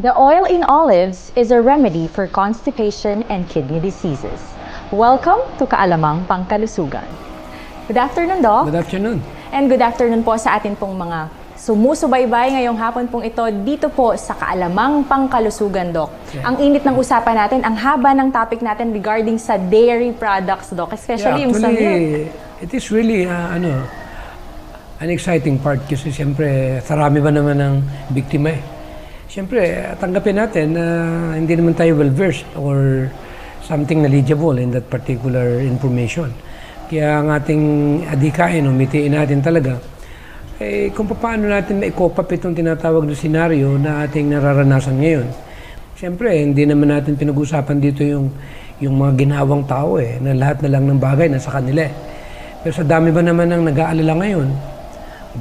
The oil in olives is a remedy for constipation and kidney diseases. Welcome to Kaalamang Pangkalusugan. Good afternoon, Doc. Good afternoon. And good afternoon po sa atin pong mga sumusubaybay ngayong hapon pong ito dito po sa Kaalamang Pangkalusugan, Doc. Yeah. Ang init ng usapan natin, ang haba ng topic natin regarding sa dairy products, Doc. Especially yung sa milk. It is really an exciting part kasi siyempre sarami ba naman ng biktima eh. Siyempre, tanggapin natin na hindi naman tayo well-versed or something knowledgeable in that particular information. Kaya ang ating adhikain o mitiin natin talaga kung paano natin ma-cope up itong tinatawag na senaryo na ating nararanasan ngayon. Siyempre, hindi naman natin pinag-usapan dito yung mga ginhawang tao na lahat na lang ng bagay nasa kanila. Pero sa dami ba naman ng nag-aalala ngayon,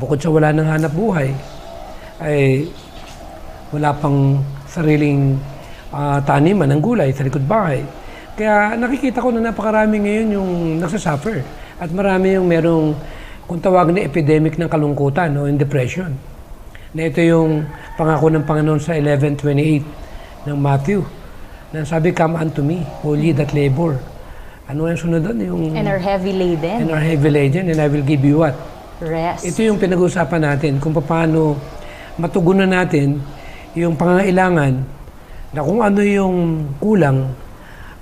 bukod sa wala ng hanap buhay, ay wala pang sariling taniman ng gulay sa likod bahay. Kaya nakikita ko na napakarami ngayon yung nagsasuffer. At marami yung merong, kung tawag na epidemic ng kalungkutan o in depression. Na ito yung pangako ng Panginoon sa 11:28 ng Matthew. Na sabi, "Come unto me, all ye that labor." Ano yung sunod doon? Yung, and are heavy laden. And are heavy laden, and I will give you what? Rest. Ito yung pinag-uusapan natin kung paano matugunan natin yung pangangailangan na kung ano yung kulang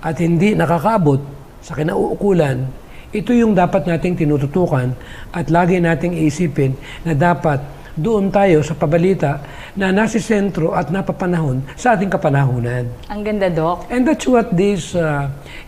at hindi nakakaabot sa kinauukulan, ito yung dapat nating tinututukan at lagi nating iisipin na dapat doon tayo sa pabalita na nasa sentro at napapanahon sa ating kapanahunan. Ang ganda, Doc. And that's what this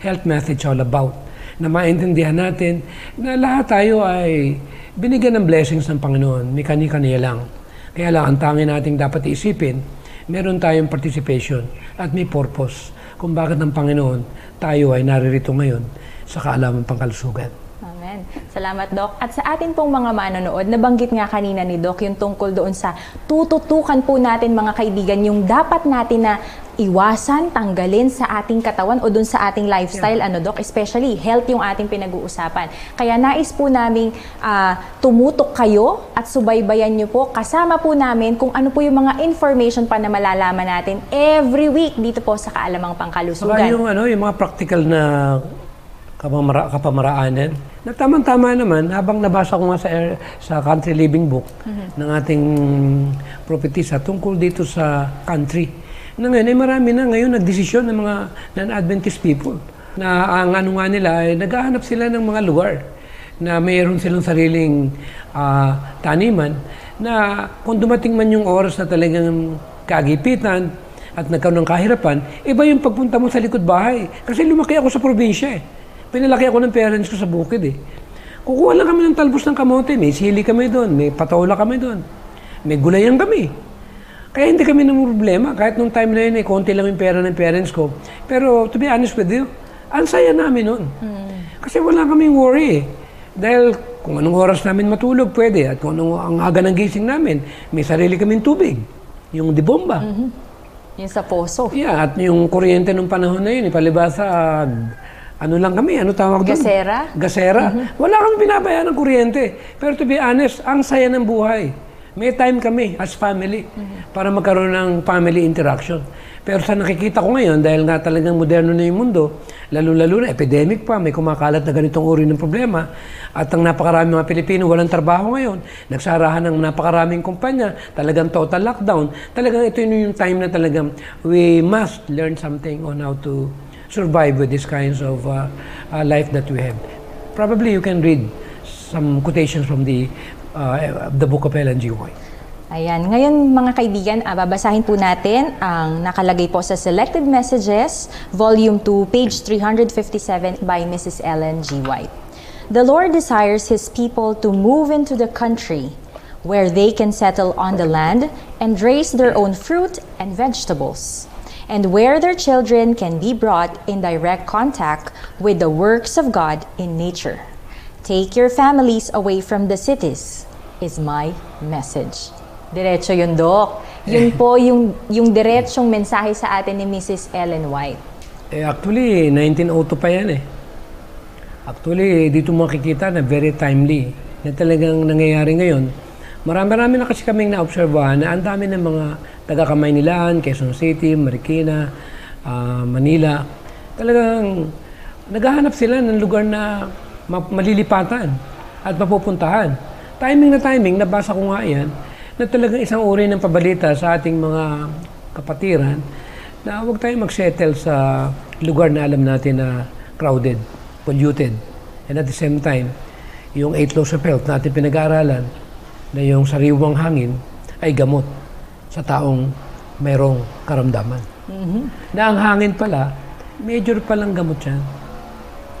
health message all about. Na maintindihan natin na lahat tayo ay binigyan ng blessings ng Panginoon. May kani-kaniya lang. Kaya lang, ang tanging nating dapat isipin, meron tayong participation at may purpose kung bakit ng Panginoon tayo ay naririto ngayon sa Kaalamang Pangkalusugan. Amen. Salamat, Doc. At sa atin pong mga manonood, nabanggit nga kanina ni Doc yung tungkol doon sa tututukan po natin mga kaibigan, yung dapat natin na iwasan, tanggalin sa ating katawan o doon sa ating lifestyle, Doc? Especially, health yung ating pinag-uusapan. Kaya nais po naming tumutok kayo at subaybayan nyo po. Kasama po namin kung ano po yung mga information pa na malalaman natin every week dito po sa Kaalamang Pangkalusugan. Saka yung mga practical na kapamaraanan, na tamang-tama naman, habang nabasa ko nga sa Country Living Book ng ating propetisa tungkol dito sa country, na ngayon ay marami na ngayon nagdesisyon ng mga non-Adventist people na ang ano nga nila ay naghahanap sila ng mga lugar na mayroon silang sariling taniman na kung dumating man yung oras na talagang kagipitan at nagkaroon ng kahirapan, iba yung pagpunta mo sa likod bahay. Kasi lumaki ako sa probinsya Pinalaki ako ng parents ko sa bukid Kukuha lang kami ng talbos ng kamote, may sili kami doon, may patola kami doon, may gulayan kami. Kaya hindi kami ng problema. Kahit nung time na yun, konti lang yung pera ng parents ko. Pero to be honest with you, ang saya namin noon. Kasi wala kaming worry Dahil kung anong oras namin matulog, pwede. At kung anong ang aga ng gising namin, may sarili kaming tubig. Yung dibomba. Yung sa poso. Yeah, at yung kuryente nung panahon na yun, ipalibasa, ano lang kami, ano tawag doon? Gasera? Gasera. Wala kami binabayaran ng kuryente. Pero to be honest, ang saya ng buhay. May time kami as family para magkaroon ng family interaction. Pero sa nakikita ko ngayon, dahil nga talagang moderno na yung mundo, lalo-lalo na epidemic pa, may kumakalat na ganitong uri ng problema, at ang napakaraming mga Pilipino walang trabaho ngayon, nagsarahan ng napakaraming kumpanya, talagang total lockdown, talagang ito yung time na talagang we must learn something on how to survive with these kinds of life that we have. Probably you can read some quotations from the book of Ellen G. White. Ayan. Ngayon, mga kaibigan, babasahin po natin ang nakalagay po sa Selected Messages, Volume 2, page 357 by Mrs. Ellen G. White. The Lord desires His people to move into the country where they can settle on the land and raise their own fruit and vegetables, and where their children can be brought in direct contact with the works of God in nature. Take your families away from the cities, is my message. Diretso yun, Doc. Yun po yung diretsong mensahe sa atin ni Mrs. Ellen White. Actually, 1902 pa yan Actually, dito makikita na very timely na talagang nangyayari ngayon Marami-rami na kasi kaming naobserbahan na ang dami ng mga taga-Kamaynilaan, Quezon City, Marikina, Manila. Talagang naghahanap sila ng lugar na malilipatan at mapupuntahan. Timing, nabasa ko nga yan, na talagang isang uri ng pabalita sa ating mga kapatiran na huwag tayong mag-settle sa lugar na alam natin na crowded, polluted. And at the same time, yung 8 laws of health na ating pinag-aaralan, na yung sariwang hangin ay gamot sa taong mayroong karamdaman. Na ang hangin pala, major palang gamot yan.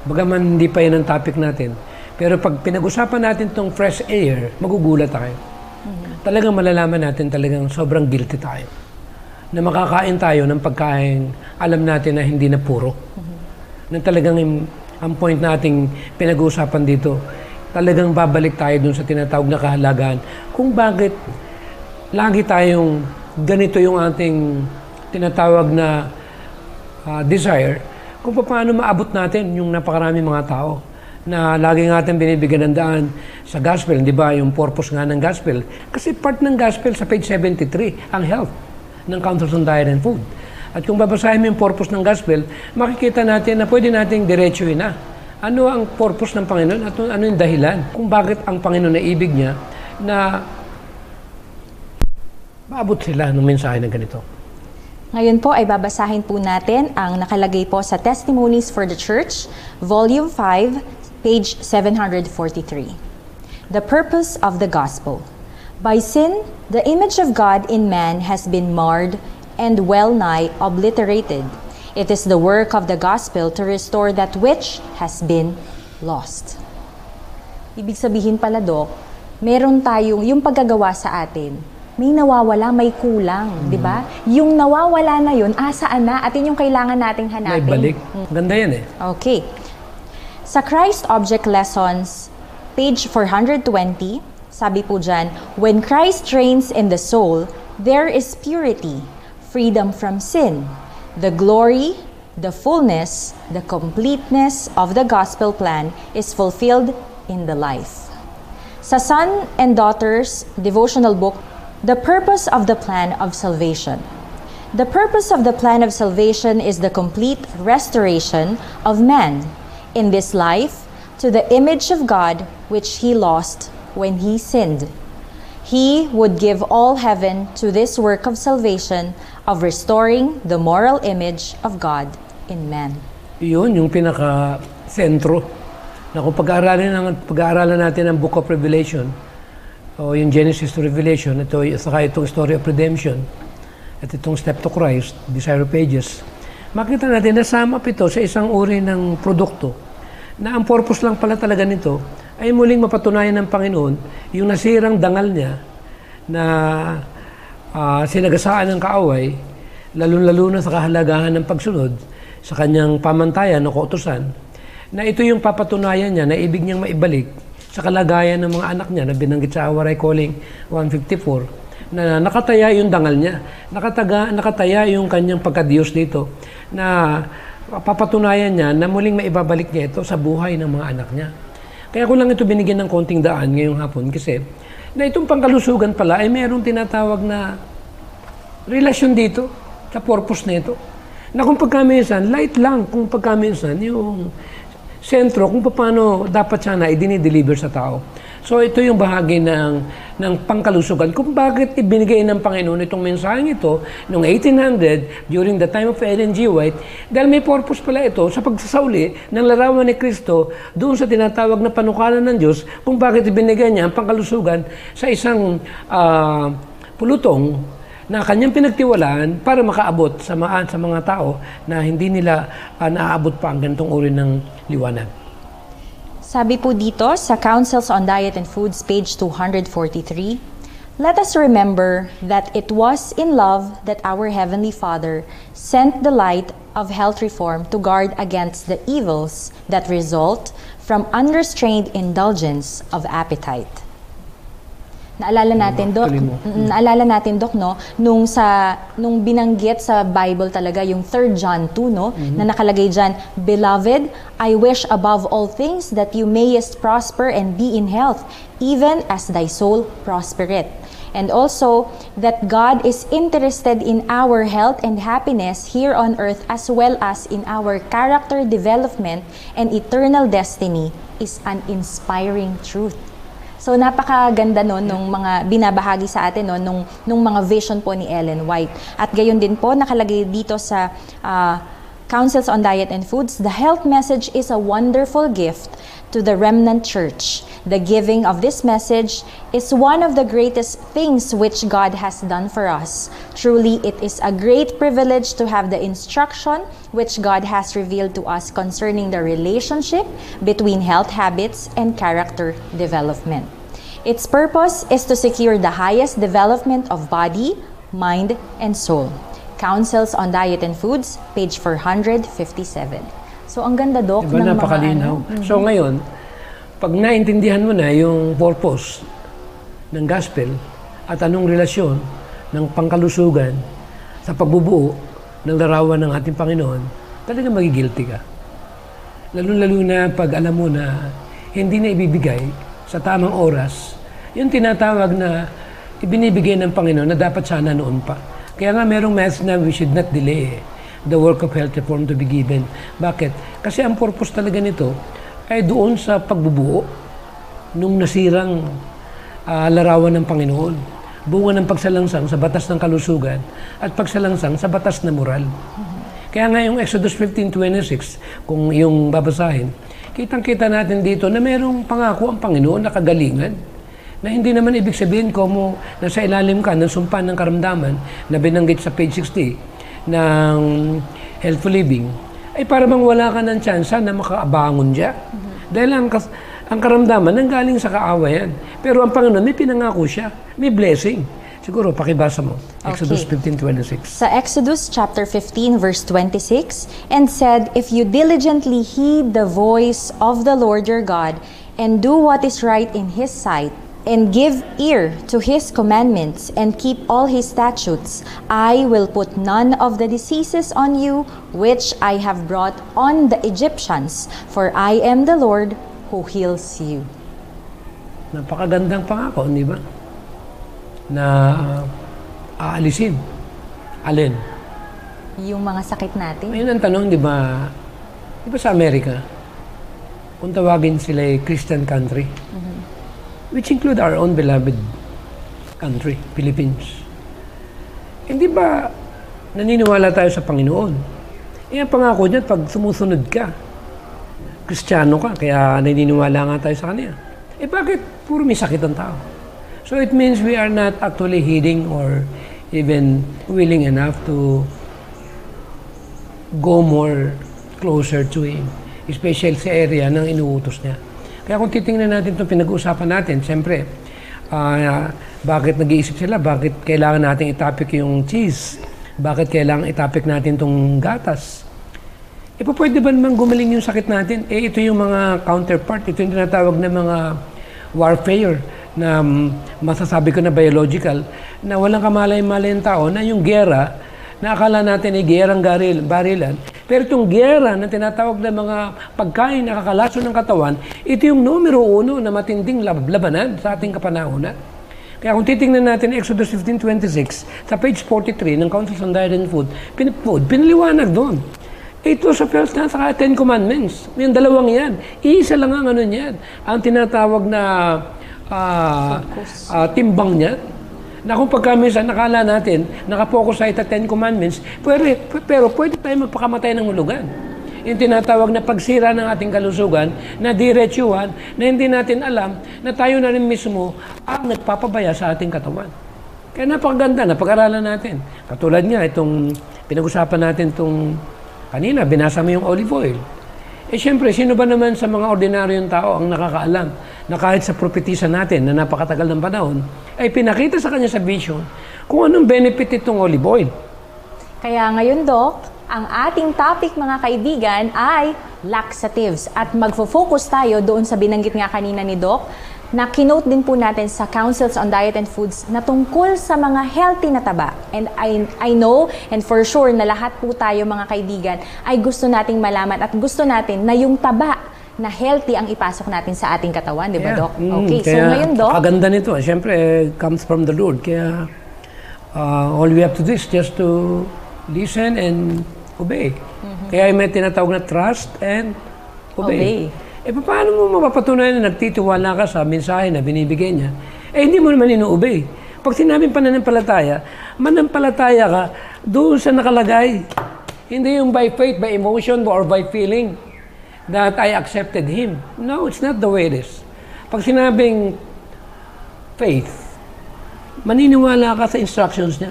Bagaman hindi pa yan ang topic natin. Pero pag pinag-usapan natin tong fresh air, magugulat tayo. Talagang malalaman natin talagang sobrang guilty tayo. Na makakain tayo ng pagkain, alam natin na hindi na puro. Na talagang ang point nating pinag-uusapan dito, talagang babalik tayo dun sa tinatawag na kahalagaan kung bakit lagi tayong ganito yung ating tinatawag na desire, kung paano maabot natin yung napakaraming mga tao na lagi natin binibigyan ng daan sa gospel, di ba? Yung purpose nga ng gospel. Kasi part ng gospel sa page 73, ang health ng Councils on Diet and Food. At kung babasahin mo yung purpose ng gospel, makikita natin na pwede nating diretsuhin na. Ano ang purpose ng Panginoon at ano yung dahilan kung bakit ang Panginoon na ibig niya na maabot sila ng mensahe na ganito. Ngayon po ay babasahin po natin ang nakalagay po sa Testimonies for the Church, Volume 5, page 743. The purpose of the gospel. By sin, the image of God in man has been marred and well-nigh obliterated. It is the work of the gospel to restore that which has been lost. Ibig sabihin pala, Dok, meron tayong, yung paggagawa sa atin, may nawawala, may kulang, di ba? Yung nawawala na yun, asaan na? At yun yung kailangan nating hanapin. May balik. Ganda yan eh. Okay. Sa Christ Object Lessons, page 420, sabi po dyan, when Christ reigns in the soul, there is purity, freedom from sin, the glory, the fullness, the completeness of the gospel plan is fulfilled in the life. Sa Son and Daughters devotional book, The Purpose of the Plan of Salvation. The purpose of the plan of salvation is the complete restoration of man in this life to the image of God which he lost when he sinned. He would give all heaven to this work of salvation of restoring the moral image of God in man. Yun, yung pinaka-sentro na kung pag-aaralan natin ang Book of Revelation o yung Genesis to Revelation, itong Story of Redemption at itong Step to Christ, Desire Pages, makita natin na sum up ito sa isang uri ng produkto na ang purpose lang pala talaga nito ay muling mapatunayan ng Panginoon yung nasirang dangal niya na sinagasaan ng kaaway, lalo-lalo na sa kahalagahan ng pagsunod sa kanyang pamantayan o kautusan, na ito yung papatunayan niya na ibig niyang maibalik sa kalagayan ng mga anak niya na binanggit sa Our Calling 154, na nakataya yung dangal niya, nakataya yung kanyang pagka-Diyos dito, na papatunayan niya na muling maibabalik niya ito sa buhay ng mga anak niya. Kaya ko lang ito binigyan ng konting daan ngayong hapon kasi na itong pangkalusugan pala ay mayroong tinatawag na relasyon dito sa purpose na ito. Na kung pagkaminsan, light lang kung pagkaminsan yung sentro kung paano dapat sana i-deliver sa tao. So ito yung bahagi ng pangkalusugan kung bakit ibinigay ng Panginoon itong mensaheng ito noong 1800 during the time of Ellen G. White, dahil may purpose pala ito sa pagsasauli ng larawan ni Kristo doon sa tinatawag na panukalan ng Diyos kung bakit ibinigay niya ang pangkalusugan sa isang pulutong na kanyang pinagtiwalaan para makaabot sa mga tao na hindi nila naaabot pa ang ganitong uri ng liwanag. Sabi po dito sa Councils on Diet and Foods, page 243, let us remember that it was in love that our Heavenly Father sent the light of health reform to guard against the evils that result from unrestrained indulgence of appetite. Naalala natin, Dok, no, nung binanggit sa Bible talaga yung 3 John 2, no, na nakalagay diyan, "Beloved, I wish above all things that you mayest prosper and be in health, even as thy soul prospereth." And also, that God is interested in our health and happiness here on earth as well as in our character development and eternal destiny is an inspiring truth. So napakaganda nung mga binabahagi sa atin nung mga vision po ni Ellen White. At gayon din po nakalagay dito sa Counsels on Diet and Foods, the health message is a wonderful gift to the remnant church. The giving of this message is one of the greatest things which God has done for us. Truly, it is a great privilege to have the instruction which God has revealed to us concerning the relationship between health habits and character development. Its purpose is to secure the highest development of body, mind, and soul. Counsels on Diet and Foods, page 457. So, ang ganda, Dok, diba, ng napakalinaw. So, ngayon, pag naintindihan mo na yung purpose ng gospel at anong relasyon ng pangkalusugan sa pagbubuo ng larawan ng ating Panginoon, talagang magigilty ka. Lalo-lalo na pag alam mo na hindi na ibibigay sa tamang oras yung tinatawag na ibinibigay ng Panginoon na dapat sana noon pa. Kaya nga merong message na we should not delay the work of health reform to be given. Bakit? Kasi ang purpose talaga nito ay doon sa pagbubuo nung nasirang larawan ng Panginoon. Bunga ng pagsalangsang sa batas ng kalusugan at pagsalangsang sa batas na moral. Kaya nga yung Exodus 15:26, kung yung babasahin, kitang-kita natin dito na merong pangako ang Panginoon na kagalingan. Na hindi naman ibig sabihin kung nasa ilalim ka ng sumpa ng karamdaman na binanggit sa page 60 ng Healthful Living, ay para bang wala ka ng tsansa na makaabangon dyan. Dahil ang karamdaman nanggaling sa kaawayan. Pero ang Panginoon, may pinangako siya. May blessing. Siguro, pakibasa mo. Exodus 15:26. Sa Exodus chapter 15, verse 26, "And said, If you diligently heed the voice of the Lord your God, and do what is right in His sight, and give ear to His commandments, and keep all His statutes, I will put none of the diseases on you, which I have brought on the Egyptians, for I am the Lord who heals you." Napakagandang pangako, di ba? Na aalisin. Alin? Yung mga sakit natin. Ngayon ang tanong, di ba sa Amerika, kung tawagin sila ay Christian country, which include our own beloved country, Philippines. Hindi ba naniniwala tayo sa Panginoon? Ang pangako niya, pag sumusunod ka, Kristiyano ka, kaya naniniwala nga tayo sa Kanya. Bakit puro may sakit ang tao? So it means we are not actually heeding or even willing enough to go more closer to Him, especially sa area ng inuutos niya. Kaya kung titingnan natin itong pinag-uusapan natin, siyempre, bakit nag-iisip sila? Bakit kailangan natin itapik yung cheese? Bakit kailangan itapik natin itong gatas? Pwede ba naman gumaling yung sakit natin? Ito yung mga counterpart. Ito yung tinatawag na mga warfare na masasabi ko na biological, na walang kamalay-malay ng tao, na yung gera, na akala natin ay gerang barilan. Pero itong gera na tinatawag na mga pagkain na kakalaso ng katawan, ito yung numero 1 na matinding labanan sa ating kapanahonan. Kaya kung titingnan natin Exodus 15:26, sa page 43 ng Counsels on Diet and Food, pinaliwanag doon. Ito sa first na sa 10 Commandments. Yung dalawang yan. Isa lang ang niyan. Ang tinatawag na timbang niya. Na kung pagka minsan nakala natin, nakapokus sa 10 Commandments, pero pwede tayo magpakamatay ng hulugan. Yung tinatawag na pagsira ng ating kalusugan, na diretsuhan, na hindi natin alam, na tayo na rin mismo ang nagpapabaya sa ating katawan. Kaya napakaganda na pag-aralan natin. Katulad nga, itong pinag-usapan natin itong kanina, binasa mo yung olive oil. Siyempre, sino ba naman sa mga ordinaryong tao ang nakakaalam na kahit sa propetisa natin na napakatagal ng panahon, ay pinakita sa kanya sa vision kung anong benefit itong olive oil. Kaya ngayon, Doc, ang ating topic, mga kaibigan, ay laxatives. At magfo-focus tayo doon sa binanggit nga kanina ni Doc, na kinote din po natin sa Councils on Diet and Foods na tungkol sa mga healthy na taba. And I know and for sure na lahat po tayo mga kaibigan ay gusto nating malaman at gusto natin na yung taba na healthy ang ipasok natin sa ating katawan, di ba, Doc? Okay, so ngayon, Doc, kaganda nito. Siyempre, comes from the Lord. Kaya all we have to do is just to listen and obey. Kaya may tinatawag na trust and obey. Paano mo mapapatunayan na nagtitiwala ka sa mensahe na binibigay niya? Hindi mo naman inu-obey. Pag sinabing pananampalataya, manampalataya ka doon sa nakalagay. Hindi yung by faith, by emotion, or by feeling that I accepted Him. No, it's not the way it is. Pag sinabing faith, maniniwala ka sa instructions niya.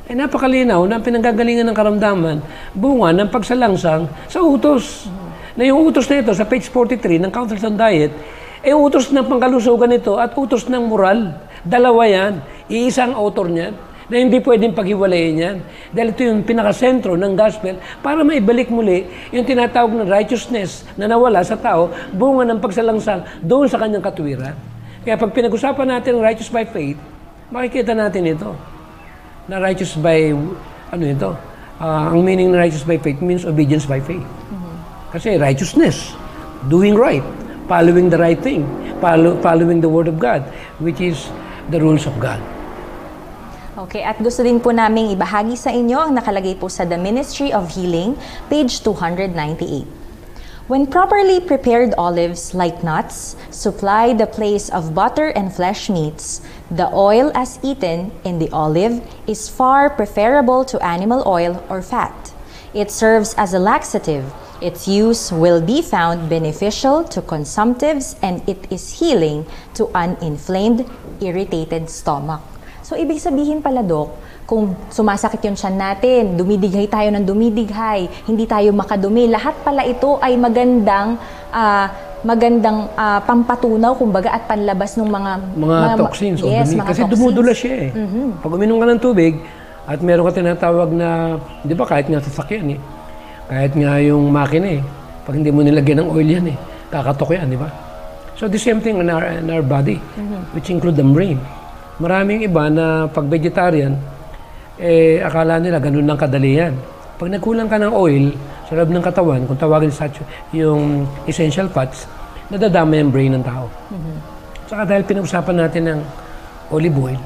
Napakalinaw na ang pinanggagalingan ng karamdaman, bunga ng pagsalangsang sa utos. Na yung utos na ito sa page 43 ng Councils on Diet, utos ng pangkalusugan ito at utos ng moral. Dalawa yan. Iisang author niyan na hindi pwedeng paghiwalayin yan. Dahil ito yung pinakasentro ng gospel para maibalik muli yung tinatawag na righteousness na nawala sa tao, bunga ng pagsalangsang doon sa kanyang katuwiran. Kaya pag pinag-usapan natin righteous by faith, makikita natin ito. Na righteous by, ang meaning ng righteous by faith means obedience by faith. Kasi righteousness, doing right, following the right thing, following the Word of God, which is the rules of God. Okay, at gusto din po naming ibahagi sa inyo ang nakalagay po sa The Ministry of Healing, page 298. When properly prepared olives, like nuts, supply the place of butter and flesh meats, the oil as eaten in the olive is far preferable to animal oil or fat. It serves as a laxative. Its use will be found beneficial to consumptives and it is healing to an inflamed, irritated stomach. So, ibig sabihin pala, Doc, kung sumasakit yung tiyan natin, dumidighay tayo ng dumidighay, hindi tayo makadumi, lahat pala ito ay magandang pampatunaw, kumbaga, at panlabas ng mga toxins o yes, dumi. mga Kasi toxins. dumudula siya Pag uminom ka ng tubig, at meron ka tinatawag na, di ba kahit nga sasakyan kahit nga yung makina pag hindi mo nilagyan ng oil yan kakatok yan, di ba? So the same thing in our body, which include the brain. Maraming iba na pag vegetarian, akala nila ganun lang kadali yan. Pag nagkulang ka ng oil sa loob ng katawan, kung tawagin yung essential fats, nadadama yung brain ng tao. Saka dahil pinag-usapan natin ng olive oil,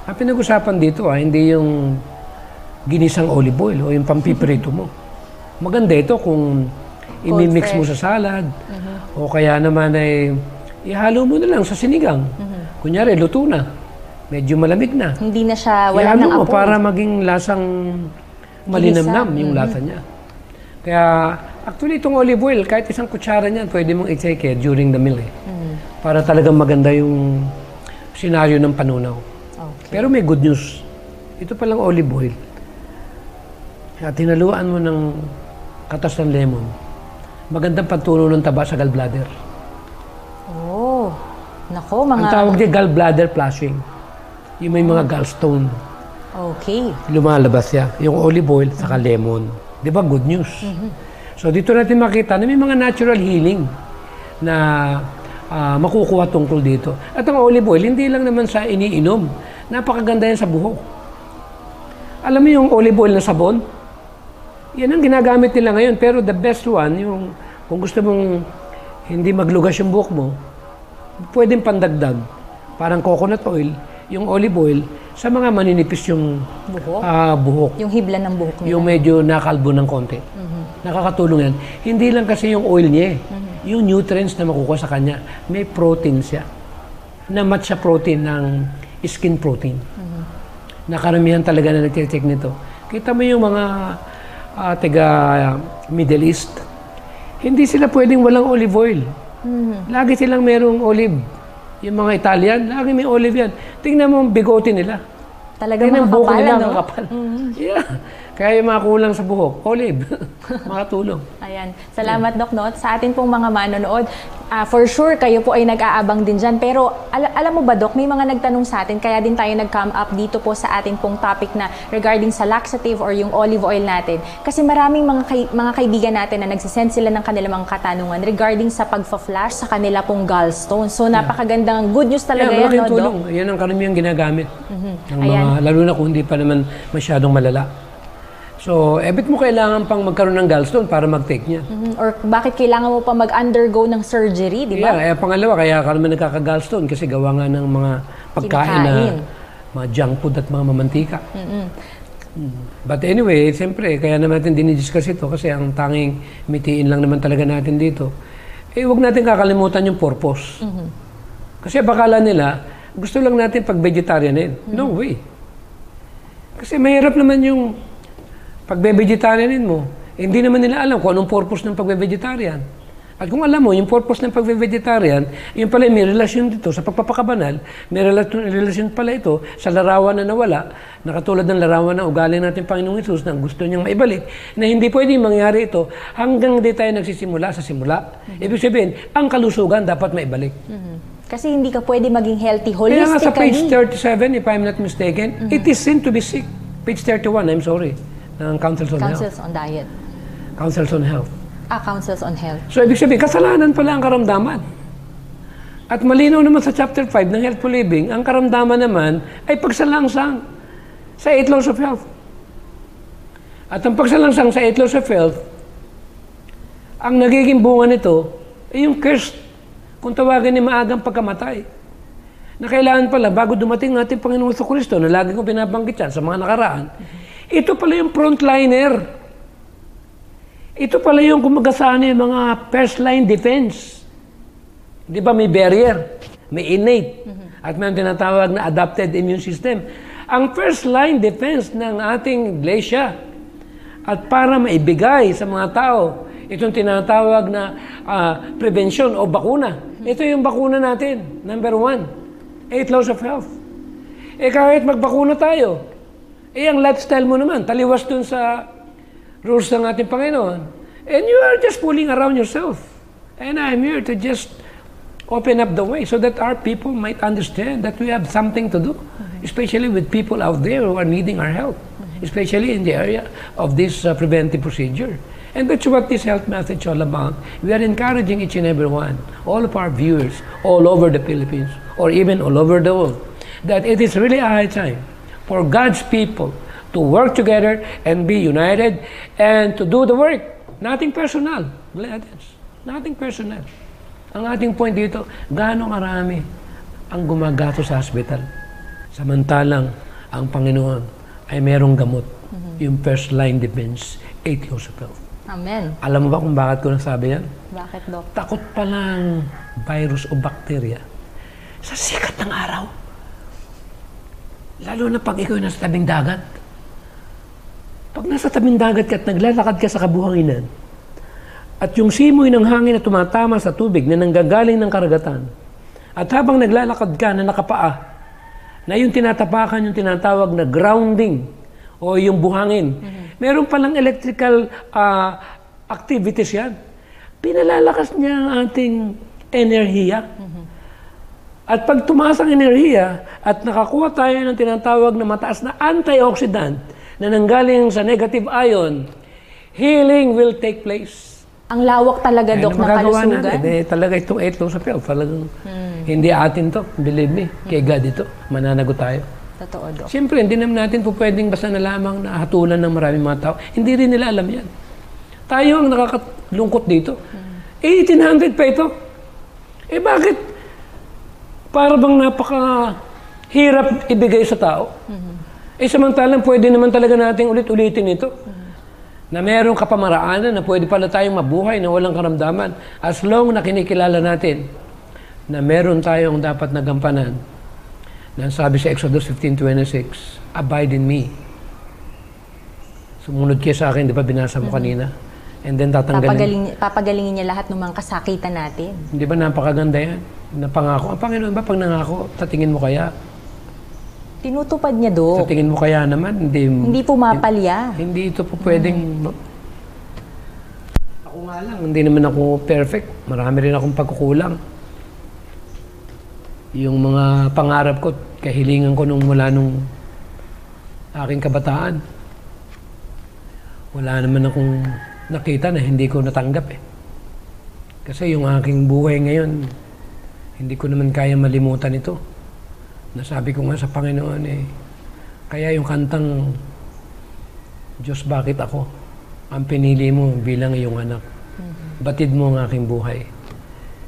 ang pinag-usapan dito hindi yung ginisang olive oil o yung pampipirito mo. Maganda ito kung imimix mo sa salad o kaya naman ihalo mo na lang sa sinigang. Kunyari, luto na. Medyo malamig na. Hindi na siya, wala nang apoy. Para maging lasang malinamnam yung lasa niya. Kaya, actually, itong olive oil, kahit isang kutsara niyan, pwede mong i-take during the meal para talagang maganda yung senaryo ng panunaw. Okay. Pero may good news. Ito palang olive oil. At hinaluan mo ng katas ng lemon. Magandang pagtuno ng taba sa gallbladder. Oh, nako, mga... Ang tawag din gallbladder flushing. Yung may mga gallstone. Okay. Lumalabas siya. Yung olive oil saka lemon. Di ba? Good news. So dito natin makita na may mga natural healing na makukuha tungkol dito. At ang olive oil, hindi lang naman sa iniinom. Napakaganda yan sa buhok. Alam mo yung olive oil na sabon? Yan ang ginagamit nila ngayon. Pero the best one, yung kung gusto mong hindi maglugas yung buhok mo, pwedeng pandagdag. Parang coconut oil, yung olive oil, sa mga maninipis yung buhok. Yung hibla ng buhok nila. Yung medyo nakalbo ng konti. Nakakatulong yan. Hindi lang kasi yung oil niya yung nutrients na makukuha sa kanya, may protein siya. Na match sa protein ng skin protein. Nakaramihan talaga na nagtitik nito. Kita mo yung mga taga Middle East, hindi sila pwedeng walang olive oil. Lagi silang merong olive. Yung mga Italian, lagi may olive yan. Tingnan mo ang bigote nila. Talagang makakapal, no? Makakapal. Yeah. Kaya yung mga kulang sa buhok, olive. Makatulong. Ayan. Salamat, Doc Not. Sa atin pong mga manonood, For sure, kayo po ay nag-aabang din dyan. Pero alam mo ba, Doc, may mga nagtanong sa atin, kaya din tayo nag-come up dito po sa ating pong topic na regarding sa laxative or yung olive oil natin. Kasi maraming mga kaibigan natin na nagsisend sila ng kanilang mga katanungan regarding sa pagfa-flash sa kanila pong gallstone. So, napakagandang good news talaga yan, no, tulong. Doc? Yan ang karamihan ginagamit. Ng mga, lalo na kung hindi pa naman masyadong malala. So, ebit mo kailangan pang magkaroon ng gallstone para mag-take niya. Or bakit kailangan mo pa mag-undergo ng surgery, di ba? Yeah, pangalawa, kaya ka naman nagkaka-gallstone kasi gawa nga ng mga pagkain na mga junk food at mga mamantika. But anyway, siyempre, kaya naman natin dinidiscuss ito kasi ang tanging mitiin lang naman talaga natin dito. Huwag natin kakalimutan yung purpose. Kasi bakala nila, gusto lang natin pag-vegetarianin. No way. Kasi mahirap naman yung pagbe-vegetarianin mo, hindi naman nila alam kung anong purpose ng pagbe-vegetarian. At kung alam mo, yung purpose ng pagbe-vegetarian, yun pala may relasyon dito sa pagpapakabanal, may relasyon pala ito sa larawan na nawala, na katulad ng larawan na ugali natin Panginoong Hesus na gusto niyang maibalik, na hindi pwedeng mangyari ito hanggang di tayo nagsisimula sa simula. Ibig sabihin, ang kalusugan dapat maibalik. Kasi hindi ka pwede maging healthy holistically. Kaya nga sa page 37, if I'm not mistaken, it is sin to be sick. Page 31, I'm sorry. Ng Councils on Health. Councils on Diet. Councils on Health. Councils on Health. So, ibig sabihin, kasalanan pala ang karamdaman. At malinaw naman sa Chapter 5 ng Healthful Living, ang karamdaman naman ay pagsalangsang sa 8 laws of health. At ang pagsalangsang sa 8 laws of health, ang nagiging bunga nito ay yung curse, kung tawagin ni maagang pagkamatay. Na kailangan pala, bago dumating natin Panginoon sa Kristo, na lagi kong binabanggit yan sa mga nakaraan, ito pala yung frontliner. Ito pala yung kumagasana yung mga first line defense. Di ba may barrier, may innate, at may tinatawag na adapted immune system. Ang first line defense ng ating iglesia at para maibigay sa mga tao, itong tinatawag na prevention o bakuna. Ito yung bakuna natin, number 1, 8 laws of health. Kahit magbakuna tayo, ang lifestyle mo naman, taliwas dun sa rules ng ating Panginoon. And you are just fooling around yourself. And I'm here to just open up the way so that our people might understand that we have something to do, especially with people out there who are needing our help, especially in the area of this preventive procedure. And that's what this health message all about. We are encouraging each and every one, all of our viewers, all over the Philippines, or even all over the world, that it is really a high time for God's people to work together and be united and to do the work. Nothing personal. Nothing personal. Ang ating point dito, gaano karami ang gumagato sa hospital. Samantalang ang Panginoon ay merong gamot. Yung first line defense, 8 laws of health. Amen. Alam mo ba kung bakit ko nasabi yan? Bakit, Doc? Takot palang virus o bakterya sa sikat ng araw. Lalo na pag ikaw nasa tabing dagat. Pag nasa tabing dagat ka at naglalakad ka sa kabuhanginan, at yung simoy ng hangin na tumatama sa tubig na nanggagaling ng karagatan, at habang naglalakad ka na nakapaa, na yung tinatapakan yung tinatawag na grounding o yung buhangin, meron palang electrical activities yan. Pinalalakas niya ang ating enerhiya. At pag tumaas ang enerhiya at nakakuha tayo ng tinatawag na mataas na antioxidant na nanggaling sa negative ion, healing will take place. Ang lawak talaga, Doc, ng kalusugan. Natin, talaga itong 8 laws of health. Talagang hindi atin to. Believe me, kay God ito. Mananagot tayo. Totoo, Doc. Siyempre, hindi naman natin po pwedeng basta na lamang nahatulan ng maraming mga tao. Hindi rin nila alam yan. Tayo ang nakakalungkot dito. 1800 pa ito. Bakit? Para bang napakahirap ibigay sa tao. Samantalang pwede naman talaga nating ulit-ulitin ito. Na merong kapamaraanan na pwede pala tayong mabuhay na walang karamdaman as long na kinikilala natin na meron tayong dapat nagampanan na sabi sa Exodus 15:26, abide in me. Sumunod kayo sa akin, di ba binasa mo kanina? And then tatanggalin. Papagalingin niya lahat ng mga kasakitan natin. Di ba napakaganda yan? Napangako. Ang Panginoon ba pag nangako, sa tingin mo kaya? Tinutupad niya, Dok. Sa tingin mo kaya naman, Hindi pumapalya. Hindi ito po pwedeng... Ako Ako nga lang, hindi naman ako perfect. Marami rin akong pagkukulang. Yung mga pangarap ko, kahilingan ko mula nung aking kabataan. Wala naman akong nakita na hindi ko natanggap eh. Kasi yung aking buhay ngayon, hindi ko naman kaya malimutan ito. Nasabi ko nga sa Panginoon eh, kaya yung kantang Diyos, bakit ako? Ang pinili mo bilang iyong anak. Batid mo ang aking buhay.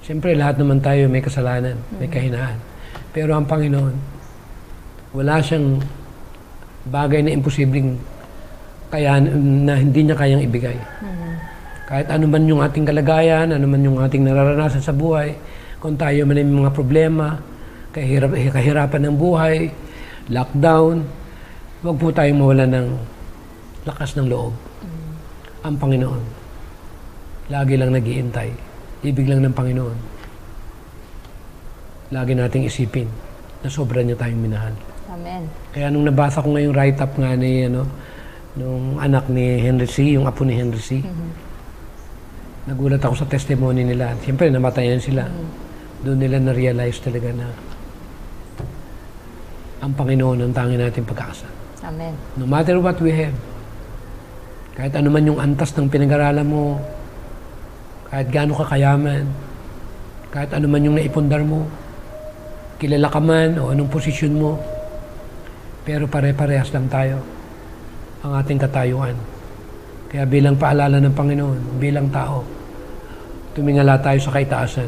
Siyempre, lahat naman tayo may kasalanan, may kahinaan. Pero ang Panginoon, wala siyang bagay na imposibleng na hindi niya kayang ibigay. Kahit ano man yung ating kalagayan, ano man yung ating nararanasan sa buhay, kung tayo man may mga problema, kahirapan ng buhay, lockdown, huwag po tayong mawala ng lakas ng loob. Ang Panginoon, lagi lang nag-iintay. Ibig lang ng Panginoon. Lagi nating isipin na sobra niya tayong minahal. Amen. Kaya nung nabasa ko ngayong write-up nga ni, nung anak ni Henry C., yung apo ni Henry C., nagulat ako sa testimony nila. Siyempre, namatayan sila. Doon nila na-realize talaga na ang Panginoon ang tanging nating pag-asa. Amen. No matter what we have, kahit ano man yung antas ng pinag-aralan mo, kahit gaano ka kayaman, kahit ano man yung naipundar mo, kilala ka man o anong posisyon mo, pero pare-parehas lang tayo ang ating katayuan. Kaya bilang paalala ng Panginoon, bilang tao, tumingala tayo sa kaitaasan.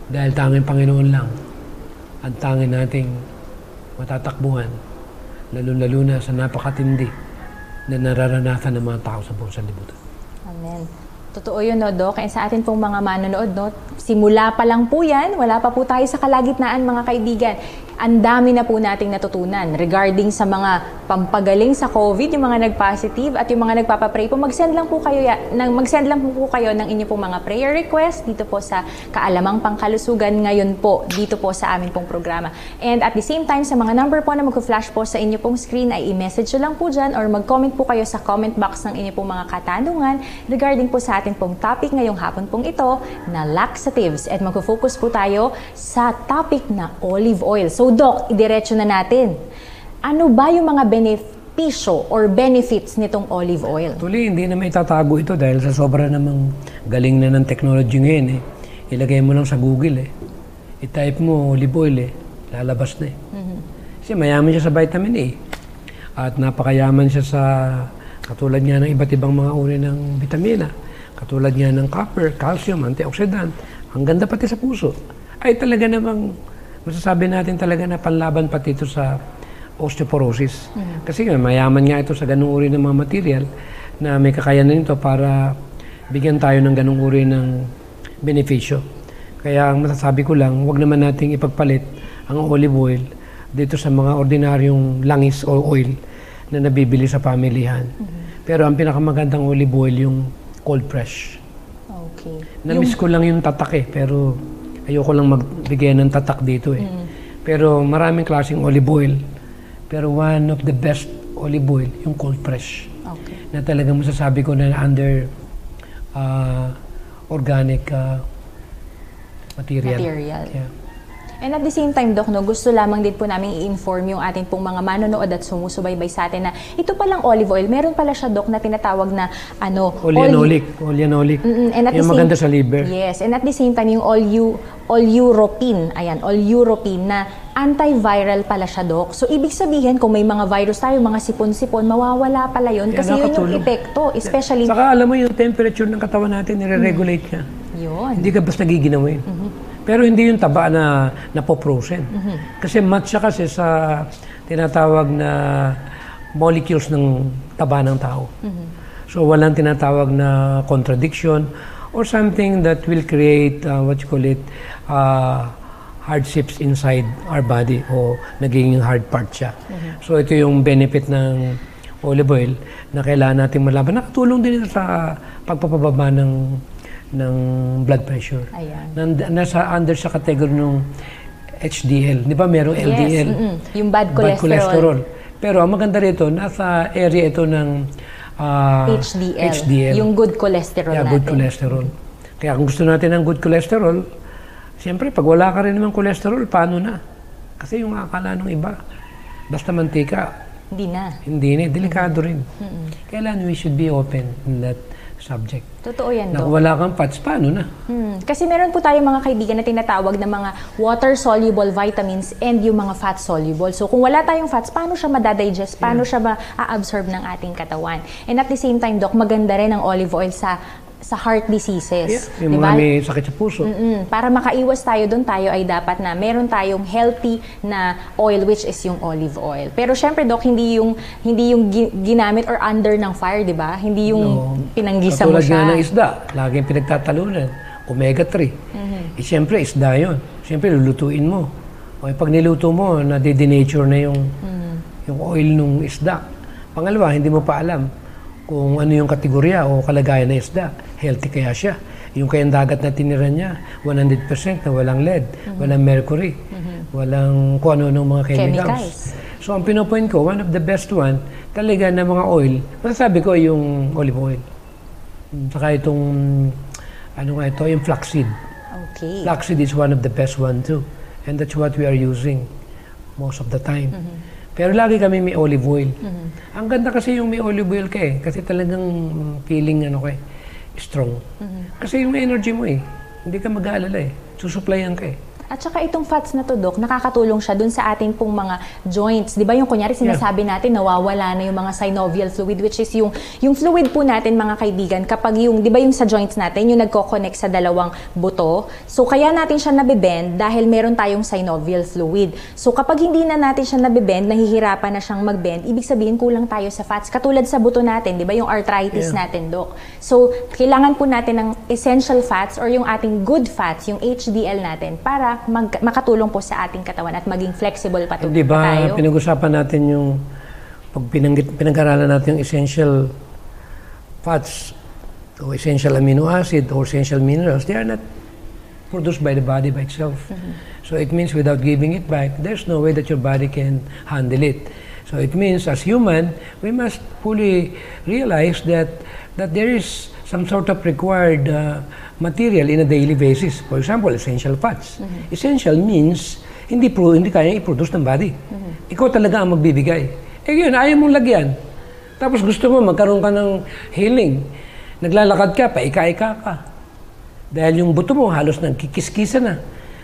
Dahil tanging Panginoon lang ang tanging nating matatakbuhan, lalo-lalo na sa napakatindi na nararanasan ng mga tao sa buong sanlibutan. Amen. Totoo yun, no, Doc? Kaya sa atin pong mga manonood, no, simula pa lang po yan, wala pa po tayo sa kalagitnaan, mga kaibigan. Ang dami na po nating natutunan regarding sa mga pampagaling sa COVID, yung mga nag-positive at yung mga nagpapapray po. Mag-send lang po kayo ng inyo pong mga prayer request dito po sa Kaalamang Pangkalusugan ngayon po, dito po sa amin pong programa. And at the same time, sa mga number po na mag-flash po sa inyo pong screen, ay i-message lang po dyan or mag-comment po kayo sa comment box ng inyo pong mga katanungan regarding po sa atin pong topic ngayong hapon pong ito na laxatives. At mag-focus po tayo sa topic na olive oil. So, Doc, idiretso na natin. Ano ba yung mga benepisyo or benefits nitong olive oil? Actually, hindi na may tatago ito dahil sa sobra namang galing na ng technology ngayon eh. Ilagay mo lang sa Google eh. I-type mo olive oil eh. Lalabas na eh. Kasi mayaman siya sa vitamin A. At napakayaman siya sa katulad niya ng iba't ibang mga uri ng vitamina. Katulad niya ng copper, calcium, antioxidant. Ang ganda pati sa puso. Ay talaga namang masasabi natin talaga na panlaban pati ito sa osteoporosis. Kasi mayaman nga ito sa ganung uri ng mga material na may kakayanan ito para bigyan tayo ng ganung uri ng benepisyo. Kaya ang masasabi ko lang, huwag naman nating ipagpalit ang olive oil dito sa mga ordinaryong langis o oil na nabibili sa pamilihan. Pero ang pinakamagandang olive oil yung cold press. Okay. Namiss ko lang yung tatak eh, pero ayoko lang magbigay ng tatak dito eh. Pero maraming klaseng olive oil. Pero one of the best olive oil, yung cold press. Okay. Na talagang masasabi ko na under organic material. Yeah. And at the same time, Doc, no, gusto lamang din po namin i-inform yung ating pong mga manonood at sumusubaybay sa atin na ito palang olive oil, meron pala siya, Doc, na tinatawag na Oleanolic. And at yung maganda sa liver. Yes, and at the same time, yung oleuropein, oleuropein na antiviral pala siya, Doc. So, ibig sabihin, kung may mga virus tayo, mga sipon-sipon, mawawala pala yun kasi yun yung epekto, especially... Saka alam mo yung temperature ng katawan natin, nire-regulate niya. Yun. Hindi ka basta giginawin. Pero hindi yung taba na napoprosen. Kasi match siya kasi sa tinatawag na molecules ng taba ng tao. So walang tinatawag na contradiction or something that will create, hardships inside our body o naging hard part siya. So ito yung benefit ng olive oil na kailangan natin malaban. Nakatulong din ito sa pagpapababa ng blood pressure. Ayan. Nasa under sa category ng HDL. Di ba merong LDL? Yung bad cholesterol. Pero ang maganda rito, nasa area ito ng HDL. Yung good cholesterol natin. Good cholesterol. Kaya kung gusto natin ng good cholesterol, siyempre, pag wala ka rin naman cholesterol, paano na? Kasi yung akala ng iba, basta mantika, hindi na. Delikado rin. Kailan we should be open in that subject. Totoo yan, Dok. Kung wala kang fats, paano na? Kasi meron po tayong mga kaibigan na tinatawag na mga water-soluble vitamins and yung mga fat-soluble. So kung wala tayong fats, paano siya madadigest? Paano siya ma-absorb ng ating katawan? And at the same time, Dok, maganda rin ang olive oil sa heart diseases. Yung mga may sakit sa puso. Para makaiwas tayo doon, tayo ay dapat na meron tayong healthy na oil, which is yung olive oil. Pero syempre, Doc, hindi yung ginamit or under ng fire, di ba? Hindi yung pinanggisa mo siya. Katulad nga ng isda, laging pinagtatalunan. Omega-3. Siyempre, isda yun. Siyempre, lulutuin mo. O pag niluto mo, na-denature na yung oil ng isda. Pangalawa, hindi mo pa alam kung ano yung kategorya o kalagayan ng isda. Healthy kaya siya. Yung kayang dagat na tinira niya, 100% na walang lead, walang mercury, walang kung ano ng mga chemicals. So ang pinopoint ko, one of the best one, talaga na mga oil, masasabi ko yung olive oil. Saka itong, yung flaxseed. Okay. Flaxseed is one of the best one too. And that's what we are using most of the time. Pero lagi kami may olive oil. Ang ganda kasi yung may olive oil ka kasi talagang feeling strong. Kasi yung energy mo hindi ka mag-aalala susuplayan ka At saka itong fats na to, Doc, nakakatulong siya dun sa ating pong mga joints. Di ba yung kunyari sinasabi natin, nawawala na yung mga synovial fluid, which is yung fluid po natin, mga kaibigan, kapag di ba yung sa joints natin, yung nagko-connect sa dalawang buto. So kaya natin siya nabibend dahil meron tayong synovial fluid. So kapag hindi na natin siya nabibend, nahihirapan na siyang mag-bend, ibig sabihin kulang tayo sa fats. Katulad sa buto natin, di ba yung arthritis natin, Doc. So kailangan po natin ng essential fats or yung ating good fats, yung HDL natin, para makatulong po sa ating katawan at maging flexible pa tayo. Di ba, pinag-usapan natin yung pag pinag-aralan natin yung essential fats o essential amino acid or essential minerals, they are not produced by the body by itself. So it means without giving it back, there's no way that your body can handle it. So it means as human, we must fully realize that there is some sort of required material in a daily basis. For example, essential fats. Essential means hindi kaya i-produce ng body. Ikaw talaga ang magbibigay. Yun, ayaw mong lagyan. Tapos gusto mo magkaroon ka ng healing. Naglalakad ka, paika-ika ka. Dahil yung buto mo halos nagkikiskisa na.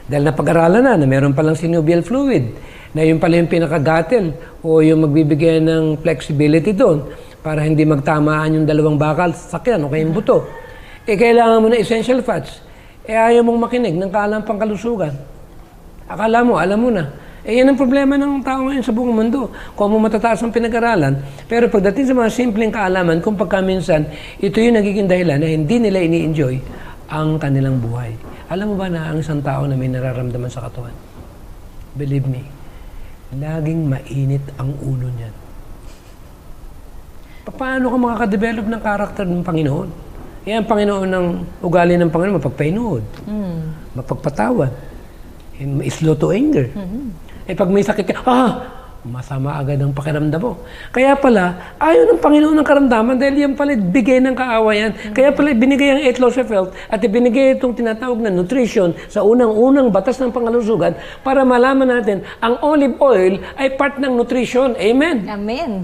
Dahil napag-aralan na meron palang synovial fluid, na yun pala yung pinakagatel o yung magbibigay ng flexibility doon para hindi magtamaan yung dalawang bakal sa sakyan o kayong buto. Kailangan mo na essential fats. Ayaw mong makinig ng kaalam pangkalusugan. Akala mo, alam mo na. Yan ang problema ng tao ngayon sa buong mundo. Kung mo matataas ang pinag-aralan, pero pagdating sa mga simpleng kaalaman, kung pagkaminsan, ito yung nagiging dahilan na hindi nila ini-enjoy ang kanilang buhay. Alam mo ba na ang isang tao na may nararamdaman sa katawan? Believe me, laging mainit ang ulo niyan. Paano ka makaka-develop ng karakter ng Panginoon? Yan ang Panginoon ng ugali ng Panginoon, mapagpainuod, mapagpatawad, slow to anger. Pag may sakit ka, masama agad ang pakiramdam mo. Kaya pala, ayaw ng Panginoon ng karamdaman dahil yan pala bigay ng kaawayan. Kaya pala binigay ang 8 laws of health at ibinigay itong tinatawag na nutrition sa unang-unang batas ng pangalusugan para malaman natin ang olive oil ay part ng nutrition. Amen? Amen.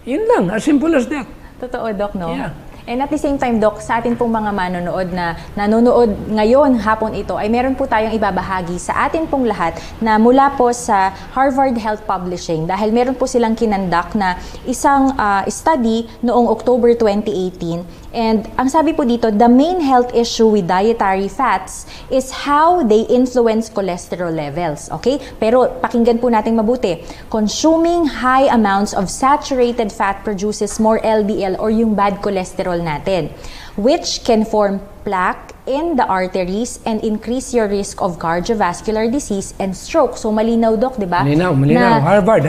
Yun lang, as simple as that. Totoo, Doc, no? Yeah. And at the same time, Doc, sa atin pong mga manonood na nanonood ngayon, hapon ito, ay meron po tayong ibabahagi sa atin pong lahat na mula po sa Harvard Health Publishing dahil meron po silang kinandak na isang study noong October 2018. And ang sabi po dito, the main health issue with dietary fats is how they influence cholesterol levels. Okay? Pero pakinggan po natin mabuti. Consuming high amounts of saturated fat produces more LDL or yung bad cholesterol natin, which can form plaque in the arteries and increase your risk of cardiovascular disease and stroke. So malinaw, Doc, di ba? Malinaw. Harvard.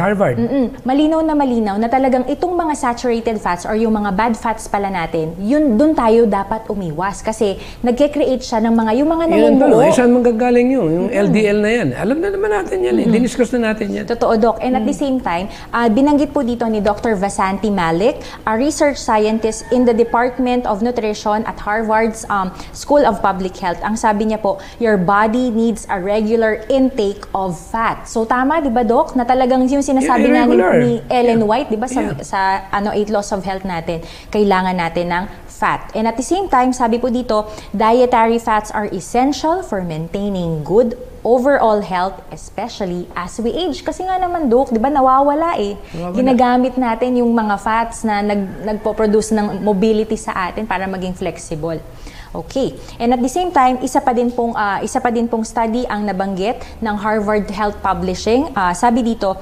Malinaw na talagang itong mga saturated fats or yung mga bad fats pala natin, yun doon tayo dapat umiwas kasi nagke-create siya ng yung mga namumuo. Saan manggagaling yun? Yung LDL na yan. Alam na naman natin yan. Diniscuss na natin yan. Totoo, Doc. And at the same time, binanggit po dito ni Dr. Vasanti Malik, a research scientist in the Department of Nutrition at Harvard's School of Public Health. Ang sabi niya po, your body needs a regular intake of fat. So tama, 'di ba, Doc? Na talagang yung sinasabi ni Ellen White, 'di ba, sa 8 laws of health natin, kailangan natin ng fat. And at the same time, sabi po dito, dietary fats are essential for maintaining good overall health, especially as we age. Kasi nga naman, Doc, di ba, nawawala eh. Ginagamit natin yung mga fats na nagpo-produce ng mobility sa atin para maging flexible. Okay. And at the same time, isa pa din pong study ang nabanggit ng Harvard Health Publishing. Sabi dito,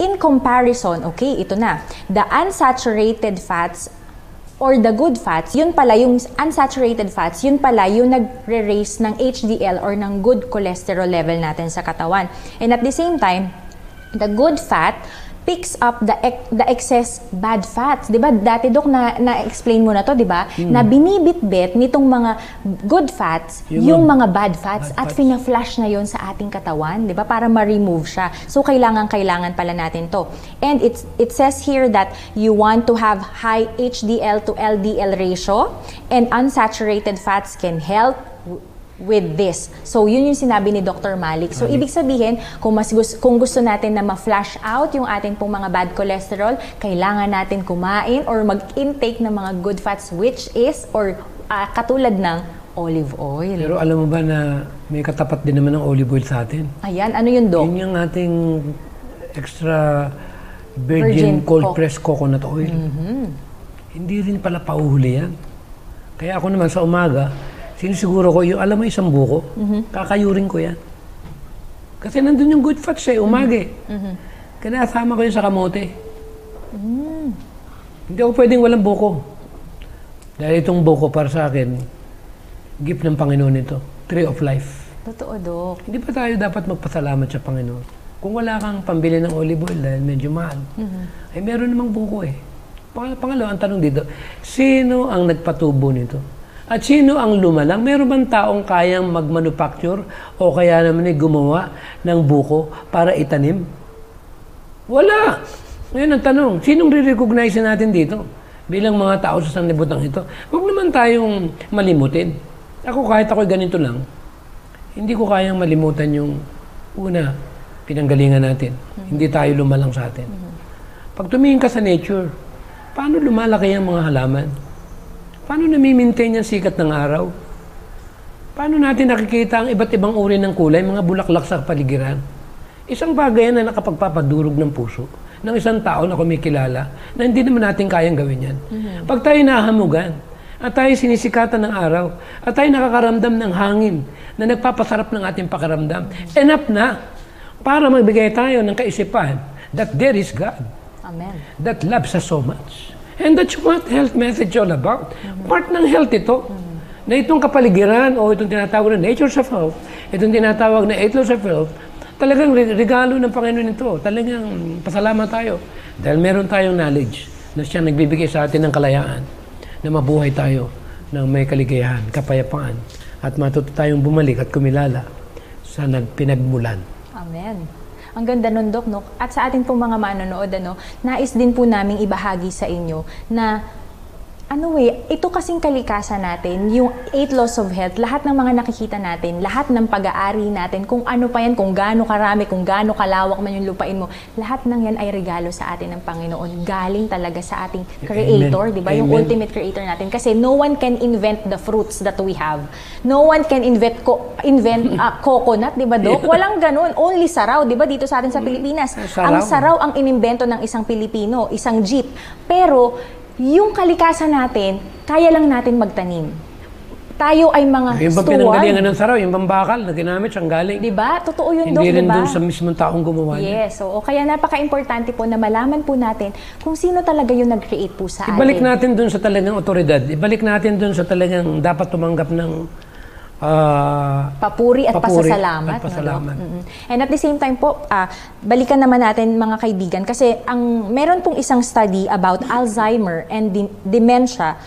in comparison, okay, ito na, the unsaturated fats or the good fats, yun pala, yung unsaturated fats, yun pala yung nagre-raise ng HDL or ng good cholesterol level natin sa katawan. And at the same time, the good fat picks up the excess bad fats. 'Di ba? Dati, Doc, na-explain mo na 'to, 'di ba? Na binibitbit nitong mga good fats yung mga bad fats at fina-flush na 'yon sa ating katawan, 'di ba? Para ma-remove siya. So kailangan pala natin 'to. And it says here that you want to have high HDL to LDL ratio, and unsaturated fats can help with this. So, yun yung sinabi ni Dr. Malik. So, ibig sabihin, kung gusto natin na ma-flush out yung ating pong mga bad cholesterol, kailangan natin kumain or mag-intake ng mga good fats, which is, katulad ng olive oil. Pero alam mo ba na may katapat din naman ng olive oil sa atin? Ayan, ano yun, Doc? Yun yung ating extra virgin cold pressed coconut oil. Hindi rin pala pauhuli yan. Kaya ako naman sa umaga, sinisiguro ko, alam mo, isang buko, kakayurin ko yan. Kasi nandun yung good fats umaga eh. Kaya nasama ko yun sa kamote. Hindi ako pwedeng walang buko. Dahil itong buko para sa akin, gift ng Panginoon ito. Tree of life. Totoo, Doc. Hindi pa tayo dapat magpasalamat sa Panginoon? Kung wala kang pambili ng olive oil dahil medyo mahal, ay meron namang buko eh. Pangalawa, ang tanong dito, sino ang nagpatubo nito? At sino ang lumalang? Meron bang taong kayang mag-manufacture o kaya naman gumawa ng buko para itanim? Wala! Ngayon ang tanong, sinong re-recognize natin dito bilang mga tao sa sanlibutan ito? Huwag naman tayong malimutin. Ako, kahit ako'y ganito lang, hindi ko kayang malimutan yung una, pinanggalingan natin. Hindi tayo lumalang sa atin. Pag tumingin ka sa nature, paano lumalaki ang mga halaman? Paano nami-maintain yung sikat ng araw? Paano natin nakikita ang iba't ibang uri ng kulay, mga bulaklak sa paligiran? Isang bagay na nakapagpapadurog ng puso ng isang tao na kumikilala na hindi naman natin kayang gawin yan. Pag tayo nahamugan, at tayo sinisikatan ng araw, at tayo nakakaramdam ng hangin na nagpapasarap ng ating pakiramdam, enough na para magbigay tayo ng kaisipan that there is God. Amen. That loves us so much. And that's what health message all about. Part ng health ito. Na itong kapaligiran o itong tinatawag na natures of health, itong tinatawag na 8 laws of health, talagang regalo ng Panginoon ito. Talagang pasalamat tayo. Dahil meron tayong knowledge na siya nagbibigay sa atin ng kalayaan na mabuhay tayo ng may kaligayahan, kapayapaan, at matuto tayong bumalik at kumilala sa pinagmulan. Amen. Ang ganda nun, Doc, no? At sa atin pong mga manonood, nais din po naming ibahagi sa inyo na ito kasing kalikasan natin, yung 8 laws of health, lahat ng mga nakikita natin, lahat ng pag-aari natin, kung ano pa yan, kung gaano karami, kung gaano kalawak man yung lupain mo, lahat ng yan ay regalo sa atin ng Panginoon. Galing talaga sa ating Creator, di ba? Yung ultimate Creator natin. Kasi no one can invent the fruits that we have. No one can invent coconut, di ba, Doc? Walang ganun. Only saraw, di ba, dito sa atin sa Pilipinas. Ang saraw ang inimbento ng isang Pilipino, isang jeep. Pero yung kalikasan natin, kaya lang natin magtanim. Tayo ay mga yung steward. Yung pinanggalingan ng saraw, yung pambakal na ginamit, siyang galing. Diba? Totoo yun, Doc, hindi rin diba? doon sa mismong taong gumawa niya. Yes. So, kaya napaka-importante po na malaman po natin kung sino talaga yung nag-create po sa atin. Ibalik natin doon sa talagang otoridad. Ibalik natin doon sa talagang dapat tumanggap ng papuri at papuri pasasalamat. at pasalamat. No, Dok? And at the same time po, balikan naman natin mga kaibigan kasi meron pong isang study about Alzheimer and dementia.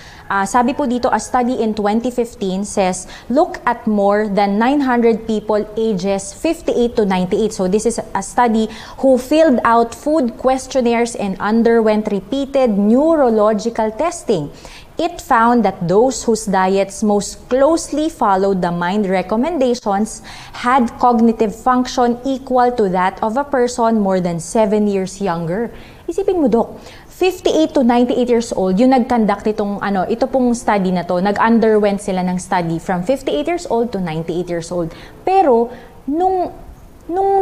Sabi po dito, a study in 2015 says, look at more than 900 people ages 58 to 98. So this is a study who filled out food questionnaires and underwent repeated neurological testing. It found that those whose diets most closely followed the MIND recommendations had cognitive function equal to that of a person more than 7 years younger. Isipin mo, Dok, 58 to 98 years old, yung nag-conduct ito pong study na to, nag-underwent sila ng study from 58 years old to 98 years old. Pero, nung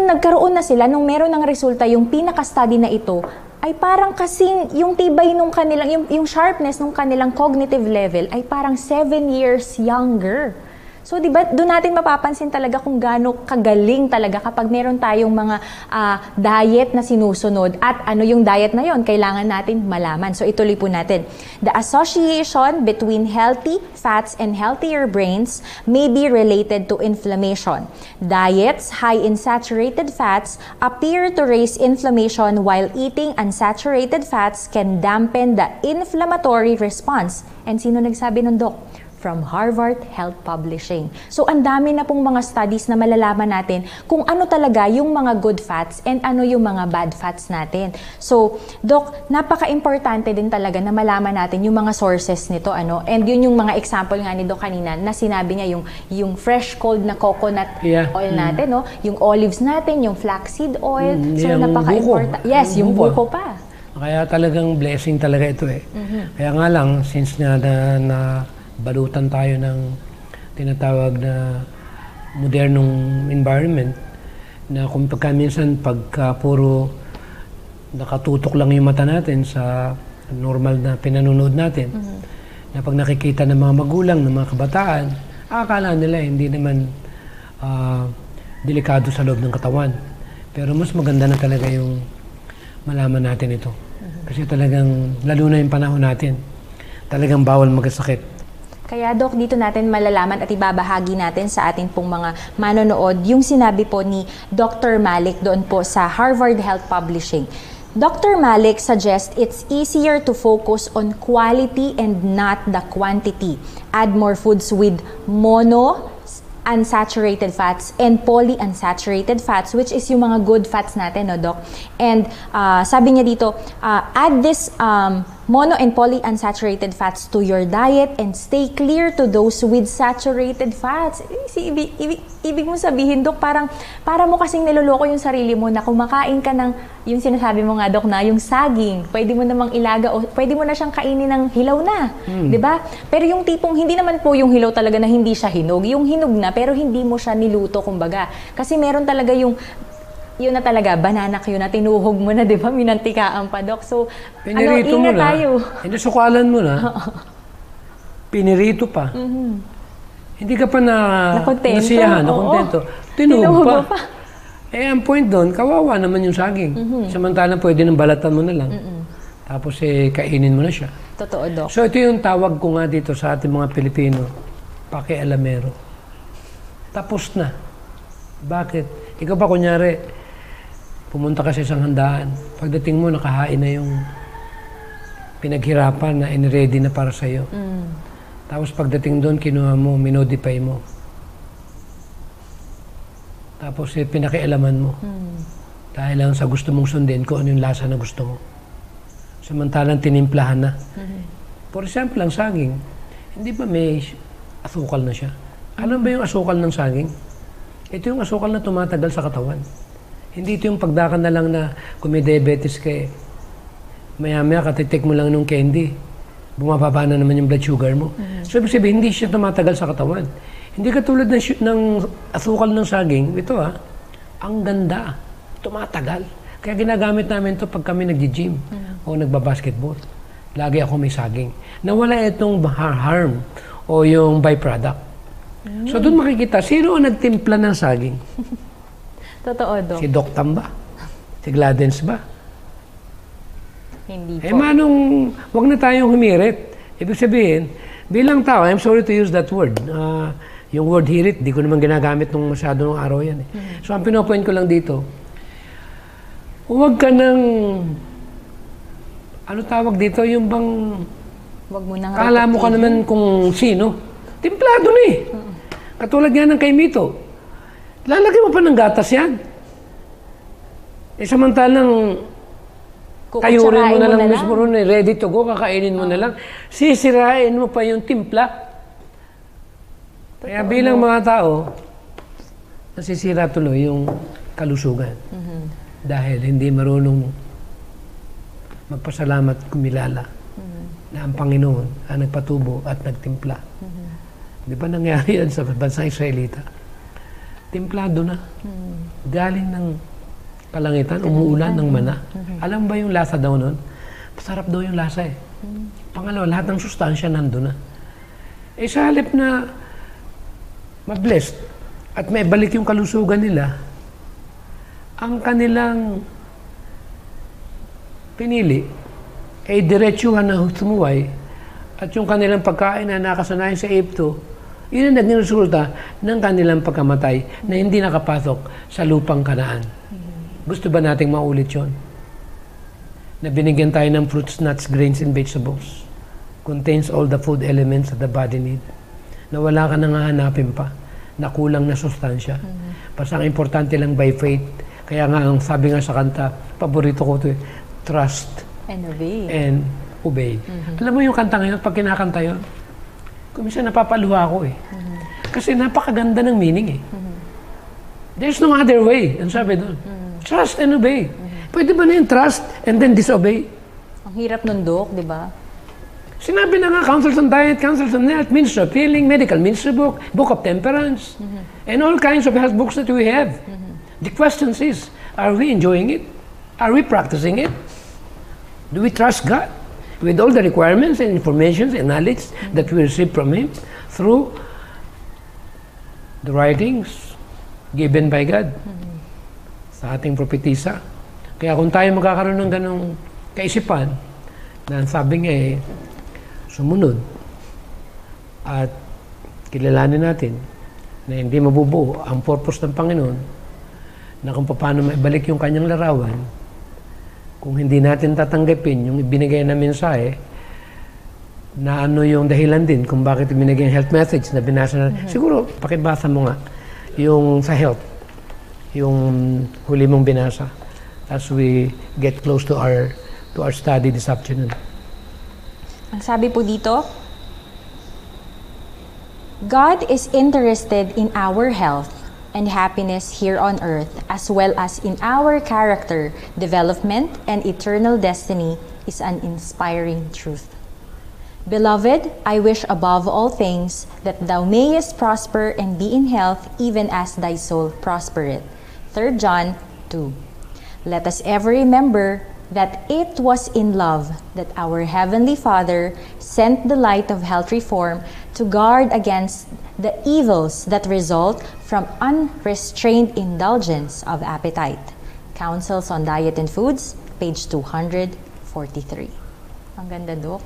nagkaroon na sila, nung meron ng resulta, yung pinaka-study na ito, ay parang kasing yung tibay nung kanilang, yung sharpness nung kanilang cognitive level ay parang 7 years younger. So, di ba, doon natin mapapansin talaga kung gaano kagaling talaga kapag meron tayong mga diet na sinusunod at ano yung diet na yon, kailangan natin malaman. So, ituloy po natin. The association between healthy fats and healthier brains may be related to inflammation. Diets high in saturated fats appear to raise inflammation while eating unsaturated fats can dampen the inflammatory response. And sino nagsabi nun, Dok? From Harvard Health Publishing. So, ang dami na pong mga studies na malalaman natin kung ano talaga yung mga good fats and ano yung mga bad fats natin. So, Doc, napaka-importante din talaga na malaman natin yung mga sources nito, and yun yung mga example nga ni Doc kanina na sinabi niya yung fresh cold na coconut oil natin, no? Yung olives natin, yung flaxseed oil. So, napaka-important. Yes, yung buko pa. Kaya talagang blessing talaga ito eh. Kaya nga lang, since na balutan tayo ng tinatawag na modernong environment na kung minsan pagka puro nakatutok lang yung mata natin sa normal na pinanonood natin, na pag nakikita ng mga magulang, ng mga kabataan, akala nila hindi naman delikado sa loob ng katawan. Pero mas maganda na talaga yung malaman natin ito. Kasi talagang, lalo na yung panahon natin, talagang bawal magkasakit. Kaya, Doc, dito natin malalaman at ibabahagi natin sa atin pong mga manonood yung sinabi po ni Dr. Malik doon po sa Harvard Health Publishing. Dr. Malik suggests it's easier to focus on quality and not the quantity. Add more foods with unsaturated fats and polyunsaturated fats, which is yung mga good fats natin, no, Doc? And sabi niya dito, add this mono and polyunsaturated fats to your diet and stay clear to those with saturated fats. Ibig mo sabihin, Dok, para mo kasing niloloko yung sarili mo na kumakain ka ng, yung sinasabi mo nga, Dok, na yung saging, pwede mo namang ilaga o pwede mo na siyang kainin ng hilaw na. Diba? Pero yung tipong, hindi naman po yung hilaw talaga na hindi siya hinog. Yung hinog na, pero hindi mo siya niluto, kumbaga. Kasi meron talaga yun na talaga, banana Q na tinuhog mo na, di ba? Minantikaan pa, Dok. So, pinirito ingat mo na, tayo. Hindi, sukalan mo na. Pinirito pa. Hindi ka pa nasiyahan, nakontento. Tinuhog pa. Eh, ang point doon, kawawa naman yung saging. Samantalang pwede nang balatan mo na lang. Tapos kainin mo na siya. Totoo, Dok. So, ito yung tawag ko nga dito sa ating mga Pilipino, pakialamero. Tapos na. Bakit? Ikaw pa kunyari, pumunta ka sa isang handaan. Pagdating mo, nakahain na yung pinaghirapan na in-ready na para sa'yo. Tapos pagdating doon, kinuha mo, minodify mo. Tapos pinakialaman mo. Dahil lang sa gusto mong sundin kung ano yung lasa na gusto mo. Samantalang tinimplahan na. For example, ang saging, hindi ba may asukal na siya? Alam ba yung asukal ng saging? Ito yung asukal na tumatagal sa katawan. Hindi ito yung pagdakan na lang na kung may diabetes ka maya-maya katitik mo lang nung candy. Bumababa na naman yung blood sugar mo. So, ibig sabihin, hindi siya tumatagal sa katawan. Hindi katulad ng asukal ng saging. Ito ang ganda. Tumatagal. Kaya ginagamit namin ito pag kami nag-gym o nagbabasketball. Lagi ako may saging. Nawala itong harm o yung byproduct. So, doon makikita, sino ang nagtimpla ng saging? Totoo, Dok. Si Doc Tam ba? Si Gladens ba? Hindi po. Manong, wag na tayong humirit. Ibig sabihin, bilang tao, I'm sorry to use that word, Yung word hirit, di ko naman ginagamit nung masyado nung araw yan. So, ang pinopoint ko lang dito, huwag ka nang, ano tawag dito, yung bang, Wag mo nang kala mo ka naman kung sino. Timplado na eh. Katulad nga ng kay Mito. Lalagyan mo pa ng gatas yan. Eh, samantalang, kayurin mo na lang mismo ron, ready to go, kakainin mo na lang. Sisirain mo pa yung timpla. Kaya bilang mga tao, nasisira tuloy yung kalusugan. Dahil hindi marunong magpasalamat kumilala na ang Panginoon ang nagpatubo at nagtimpla. Di ba nangyari yan sa bansang Israelita? Timplado na. Galing ng kalangitan, umuulan ng mana. Alam ba yung lasa daw nun? Masarap daw yung lasa eh. Pangalawa, lahat ng sustansya nandun na. Eh sa halip na ma-blessed at may balik yung kalusugan nila, ang kanilang pinili ay diretsuhan na tumuway at yung kanilang pagkain na nakasanayan sa Egypto, yun ang naging resulta ng kanilang pagkamatay na hindi nakapasok sa lupang Kanaan. Gusto ba nating maulit yun? Na binigyan tayo ng fruits, nuts, grains, and vegetables. Contains all the food elements that the body need. Na wala ka nang hahanapin pa, na kulang na sustansya. Basta ang importante lang by faith. Kaya nga, ang sabi nga sa kanta, paborito ko ito eh, trust and obey. And obey. Alam mo yung kanta ngayon, pag kinakanta yun, kuminsan napapaluha ako eh. Kasi napakaganda ng meaning eh. There's no other way. Ang sabi doon, trust and obey. Pwede ba na yung trust and then disobey? Ang hirap nun, Dok, di ba? Sinabi na nga, counsels on diet, counsels on health, ministry of healing, medical ministry book, book of temperance, and all kinds of health books that we have. The question is, are we enjoying it? Are we practicing it? Do we trust God with all the requirements and information and knowledge that we receive from Him through the writings given by God sa ating propetisa? Kaya kung tayo magkakaroon ng ganong kaisipan, na sabi nga eh, sumunod at kilalanin natin na hindi mabubuo ang purpose ng Panginoon na kung paano maibalik yung kanyang larawan, kung hindi natin tatanggapin yung ibinigay na mensahe, na ano yung dahilan din kung bakit ibinigay yung health message na binasa na. Siguro, pakibasa mo nga yung sa health, yung huli mong binasa as we get close to our study this afternoon. Ang sabi po dito, God is interested in our health and happiness here on earth, as well as in our character, development, and eternal destiny, is an inspiring truth. Beloved, I wish above all things that thou mayest prosper and be in health, even as thy soul prospereth. 3 John 2. Let us ever remember that it was in love that our Heavenly Father sent the light of health reform to guard against the evils that result from unrestrained indulgence of appetite. Counsels on Diet and Foods, page 243. Ang ganda, Dok.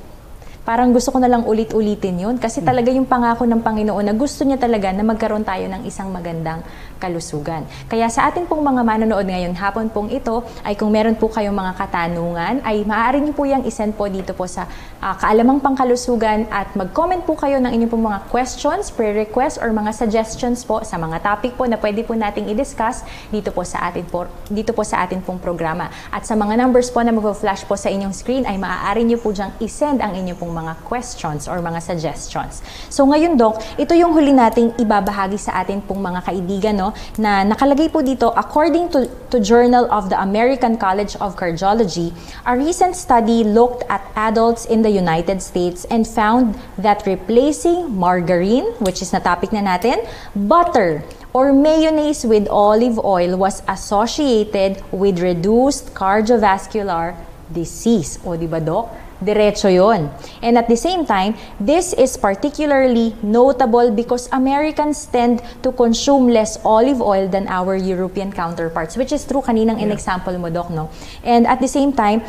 Parang gusto ko na lang ulit-ulitin yun kasi talaga yung pangako ng Panginoon na gusto niya talaga na magkaroon tayo ng isang magandang kalusugan. Kaya sa atin pong mga manonood ngayon hapon pong ito, ay kung meron po kayong mga katanungan, ay maaari niyo po yung isend po dito po sa Kaalamang Pangkalusugan at mag-comment po kayo ng inyong pong mga questions, prayer requests, or mga suggestions po sa mga topic po na pwede po nating i-discuss dito po sa atin pong programa. At sa mga numbers po na mag-flash po sa inyong screen, ay maaari niyo po diyang isend ang inyong pong mga questions or mga suggestions. So ngayon, Doc, ito yung huli nating ibabahagi sa atin pong mga kaibigan, no, na nakalagay po dito, according to Journal of the American College of Cardiology, a recent study looked at adults in the United States and found that replacing margarine, which is na topic na natin, butter, or mayonnaise with olive oil was associated with reduced cardiovascular disease. O, di ba, Doc? Diretso yon. And at the same time, this is particularly notable because Americans tend to consume less olive oil than our European counterparts, which is true kaninang in-example mo, Doc, no? And at the same time,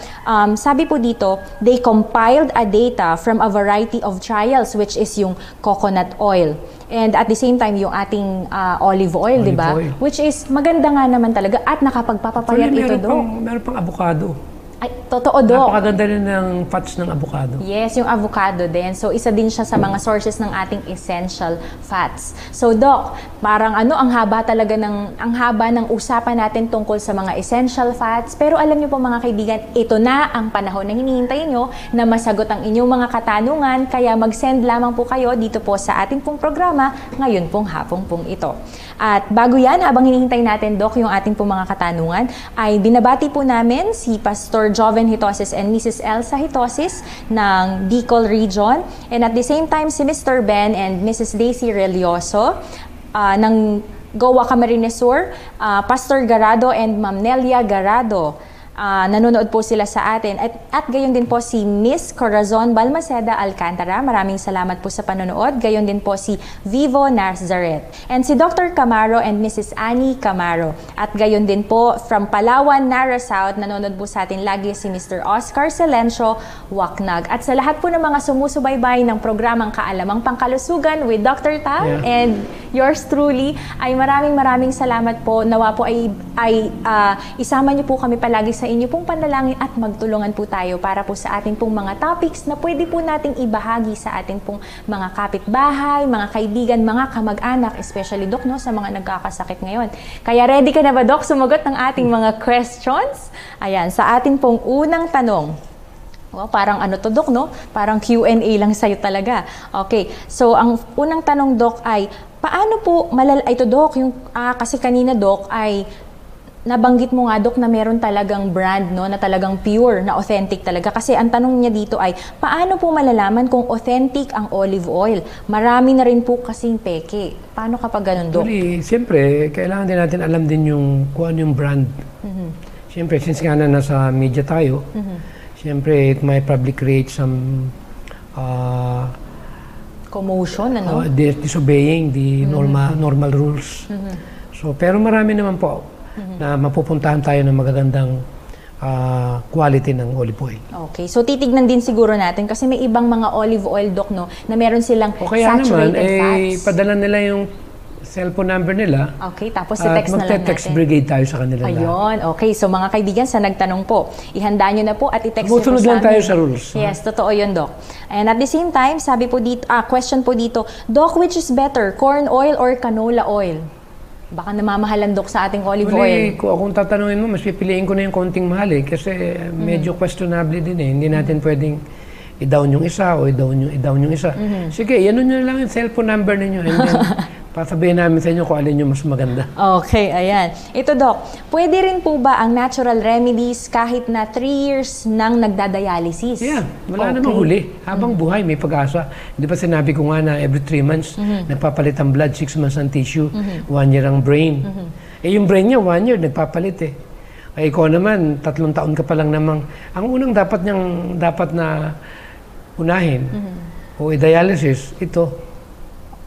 sabi po dito, they compiled a data from a variety of trials, which is yung coconut oil. And at the same time, yung ating olive oil, di ba? Which is maganda nga naman talaga at nakapagpapapayat ito, Doc. Meron pang avocado. Ay, totoo, Doc. Napakaganda rin ng fats ng avocado. Yes, yung avocado din. So, isa din siya sa mga sources ng ating essential fats. So, Doc, parang ang haba talaga ang haba ng usapan natin tungkol sa mga essential fats. Pero alam niyo po mga kaibigan, ito na ang panahon na hinihintay niyo na masagot ang inyong mga katanungan. Kaya mag-send lamang po kayo dito po sa ating pong programa ngayon pong hapong pong ito. At bago yan, habang hinihintay natin, Doc, yung ating pong mga katanungan, ay binabati po namin si Pastor Joven Hitosis and Mrs. Elsa Hitosis ng Bicol Region. And at the same time, si Mr. Ben and Mrs. Daisy Relioso ng Goa Camarines Sur, Pastor Garado and Ma'am Nelia Garado. Nanonood po sila sa atin. At gayon din po si Miss Corazon Balmaceda Alcantara. Maraming salamat po sa panonood. Gayon din po si Vivo Nazareth. And si Dr. Camaro and Mrs. Annie Camaro. At gayon din po from Palawan, Nara South, nanonood po sa atin lagi si Mr. Oscar Silencio Waknag. At sa lahat po ng mga sumusubaybay ng programang Kaalamang Pangkalusugan with Dr. Tam and yours truly, ay maraming salamat po. Nawa po ay isama niyo po kami palagi sa inyo pong panalangin at magtulungan po tayo para po sa ating pong mga topics na pwede po nating ibahagi sa ating pong mga kapitbahay, mga kaibigan, mga kamag-anak, especially, Doc, no, sa mga nagkakasakit ngayon. Kaya ready ka na ba, Doc, sumagot ng ating mga questions? Ayan, sa ating pong unang tanong. Oh, parang to, Doc, no? Parang Q&A lang sa'yo talaga. Okay, so ang unang tanong, Doc, ay paano po ito, Doc, yung, kasi kanina, Doc, ay nabanggit mo nga, Doc, na meron talagang brand, no, na talagang pure, na authentic talaga. Kasi ang tanong niya dito ay, paano po malalaman kung authentic ang olive oil? Marami na rin po kasing peke. Paano kapag ganun, Doc? Siyempre, kailangan din natin alam din kung ano yung brand. Siyempre, since nga na nasa media tayo, siyempre, it might probably create some commotion, disobeying the normal rules. So, pero marami naman po na mapupuntahan tayo ng magagandang quality ng olive oil. Okay. So, titignan din siguro natin kasi may ibang mga olive oil, Doc, no, na meron silang saturated fats. Padala nila yung cellphone number nila. Okay, tapos i-text na lang natin. Magte-text brigade tayo sa kanila. Ayun. Okay, so mga kaibigan, sa nagtanong po, ihanda nyo na po at i-text nyo po sa amin. Lang tayo sa rules. Yes, totoo yun, Doc. And at the same time, sabi po dito, question po dito, Doc, which is better, corn oil or canola oil? Baka namamahalan, Doc, sa ating olive oil. Kung tatanungin mo, mas pipiliin ko na yung konting mahal kasi medyo questionable din eh. Hindi natin pwedeng i-down yung isa o i-down yung isa. Sige, yan nyo lang yung cellphone number ninyo and then pasabihin namin sa inyo kung alin yung mas maganda. Okay, ayan. Ito, Doc, pwede rin po ba ang natural remedies kahit na 3 years nang nagdadialysis? Yeah, wala namang huli. Habang buhay, may pag-asa. Di ba sinabi ko nga na every 3 months, nagpapalit ang blood, 6 months ang tissue, 1 year ang brain. Eh yung brain niya, 1 year, nagpapalit eh. Ay ikaw naman, 3 taon ka pa lang namang, ang unang dapat na unahin, o i-dialysis, ito.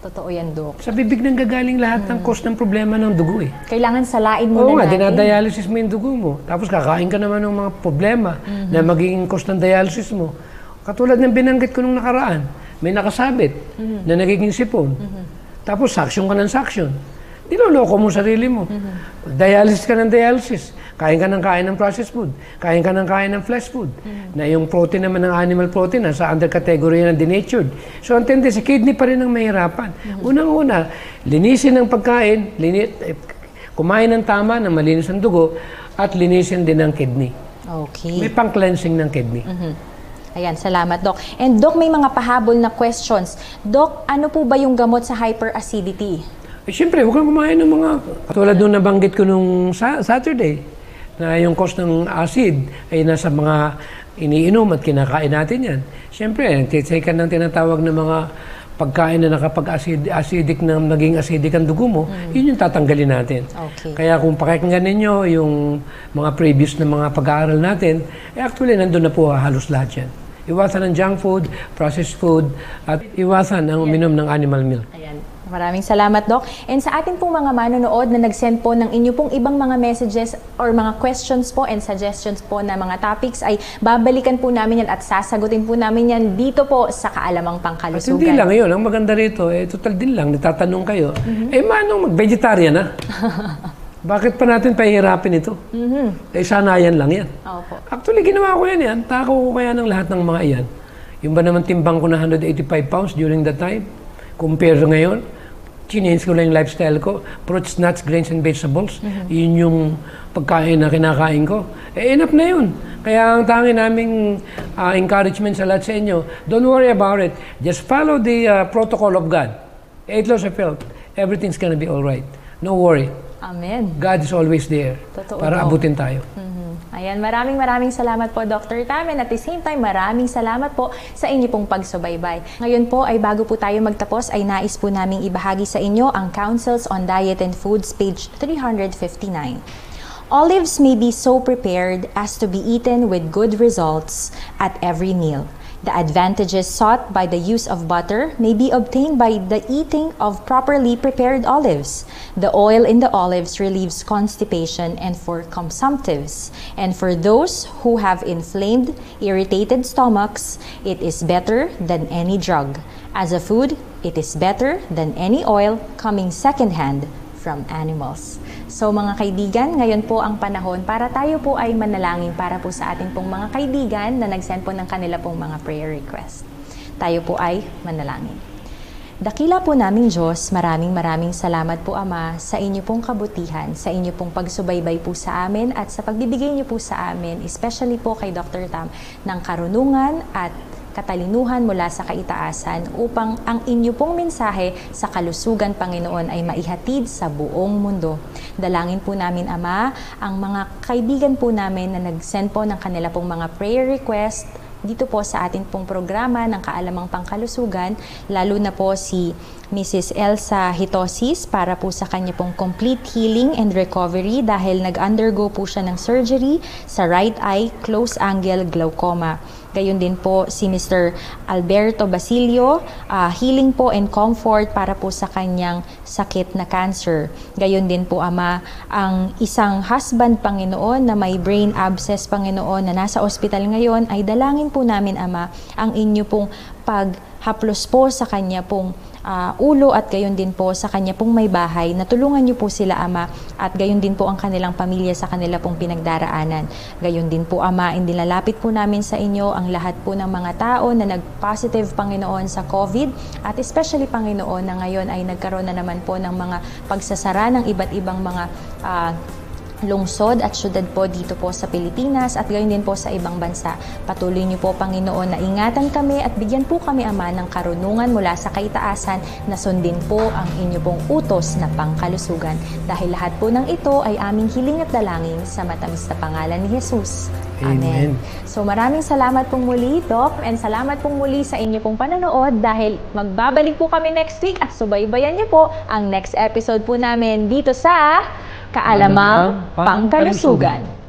Totoo yan, Doc. Sa bibig nang gagaling lahat ng cause ng problema ng dugo eh. Kailangan salain muna natin. Dinadialysis mo yung dugo mo. Tapos kakain ka naman ng mga problema na magiging cause ng dialysis mo. Katulad ng binanggit ko nung nakaraan, may nakasabit na nagiging sipon. Tapos saksyon ka ng saksyon. Niloloko mo sarili mo. Dialysis ka ng dialysis. Kain ka ng processed food. Kain ka ng flesh food. Na yung protein naman ng animal protein nasa under category ng denatured. So, ang tendency, si kidney pa rin ang mahirapan. Unang-una, linisin ang pagkain, kumain ng tama, ng malinis ang dugo, at linisin din ang kidney. Okay. May pang-cleansing ng kidney. Ayan, salamat, Doc. And Doc, may mga pahabol na questions. Doc, ano po ba yung gamot sa hyperacidity? Siyempre, huwag kang kumain ng mga, katulad nung nabanggit ko nung Saturday, na yung cost ng acid ay nasa mga iniinom at kinakain natin yan. Siyempre, titake ng tinatawag na mga pagkain na nakapag-acidic na naging acidic ang dugo mo, yun yung tatanggalin natin. Okay. Kaya kung pakikinggan ninyo yung mga previous na mga pag-aaral natin, actually nandun na po halos lahat yan. Iwasan ang junk food, processed food, at iwasan ang uminom ng animal milk. Ayan. Maraming salamat, Doc. And sa ating pong mga manonood na nag-send po ng inyo pong ibang mga messages or mga questions po and suggestions po na mga topics ay babalikan po namin yan at sasagutin po namin yan dito po sa Kaalamang At Pangkalusugan. hindi lang yun. Ang maganda rito, total din lang, natatanong kayo, manong mag-vegetarian na? Bakit pa natin pahihirapin ito? Sanayan lang yan. Opo. Actually, ginawa ko yan. Tako ko kaya ng lahat ng mga iyan. Yung ba naman timbang ko na 185 pounds during that time? Compare ngayon, change ko lang yung lifestyle ko. Fruits, nuts, grains, and vegetables. Yun yung pagkain na kinakain ko. Enough na yun. Kaya ang tangi naming encouragement sa lahat sa inyo, don't worry about it. Just follow the protocol of God. 8 laws of health. Everything's gonna be all right. No worry. Amen. God is always there Totoo para po. abutin tayo. Ayan, maraming salamat po, Dr. Tam. And at the same time, maraming salamat po sa inyo pong pagsubaybay. Ngayon po ay bago po tayo magtapos ay nais po naming ibahagi sa inyo ang Counsels on Diet and Foods, page 359. Olives may be so prepared as to be eaten with good results at every meal. The advantages sought by the use of butter may be obtained by the eating of properly prepared olives. The oil in the olives relieves constipation and for consumptives. And for those who have inflamed, irritated stomachs, it is better than any drug. As a food, it is better than any oil coming secondhand from animals. So mga kaibigan, ngayon po ang panahon para tayo po ay manalangin para po sa ating pong mga kaibigan na nag-send po ng kanila pong mga prayer request. Tayo po ay manalangin. Dakila po naming Diyos, maraming salamat po Ama sa inyo pong kabutihan, sa inyo pong pagsubaybay po sa amin at sa pagbibigay niyo po sa amin, especially po kay Dr. Tam, ng karunungan at katalinuhan mula sa kaitaasan upang ang inyo pong mensahe sa kalusugan, Panginoon, ay maihatid sa buong mundo. Dalangin po namin, Ama, ang mga kaibigan po namin na nag-send po ng kanila pong mga prayer request dito po sa atin pong programa ng Kaalamang Pangkalusugan, lalo na po si Mrs. Elsa Hitosis para po sa kanya pong complete healing and recovery dahil nag-undergo po siya ng surgery sa right eye close angle glaucoma. Gayon din po si Mr. Alberto Basilio, healing po and comfort para po sa kanyang sakit na cancer. Gayon din po Ama, ang isang husband, Panginoon, na may brain abscess, Panginoon, na nasa ospital ngayon, ay dalangin po namin Ama ang inyo pong paghaplos po sa kanya pong ulo at gayon din po sa kanya pong may bahay. Natulungan niyo po sila Ama at gayon din po ang kanilang pamilya sa kanila pong pinagdaraanan. Gayon din po Ama, inilalapit po namin sa inyo ang lahat po ng mga tao na nag-positive, Panginoon, sa COVID at especially, Panginoon, na ngayon ay nagkaroon na naman po ng mga pagsasara ng iba't ibang mga lungsod at syudad po dito po sa Pilipinas at gayon din po sa ibang bansa. Patuloy niyo po, Panginoon, na ingatan kami at bigyan po kami, Ama, ng karunungan mula sa kaitaasan na sundin po ang inyo pong utos na pangkalusugan. Dahil lahat po ng ito ay aming hiling at dalangin sa matamis na pangalan ni Jesus. Amen. So maraming salamat pong muli, Doc, and salamat pong muli sa inyo pong panonood dahil magbabalik po kami next week at subaybayan niyo po ang next episode po namin dito sa Kaalamang Pangkalusugan.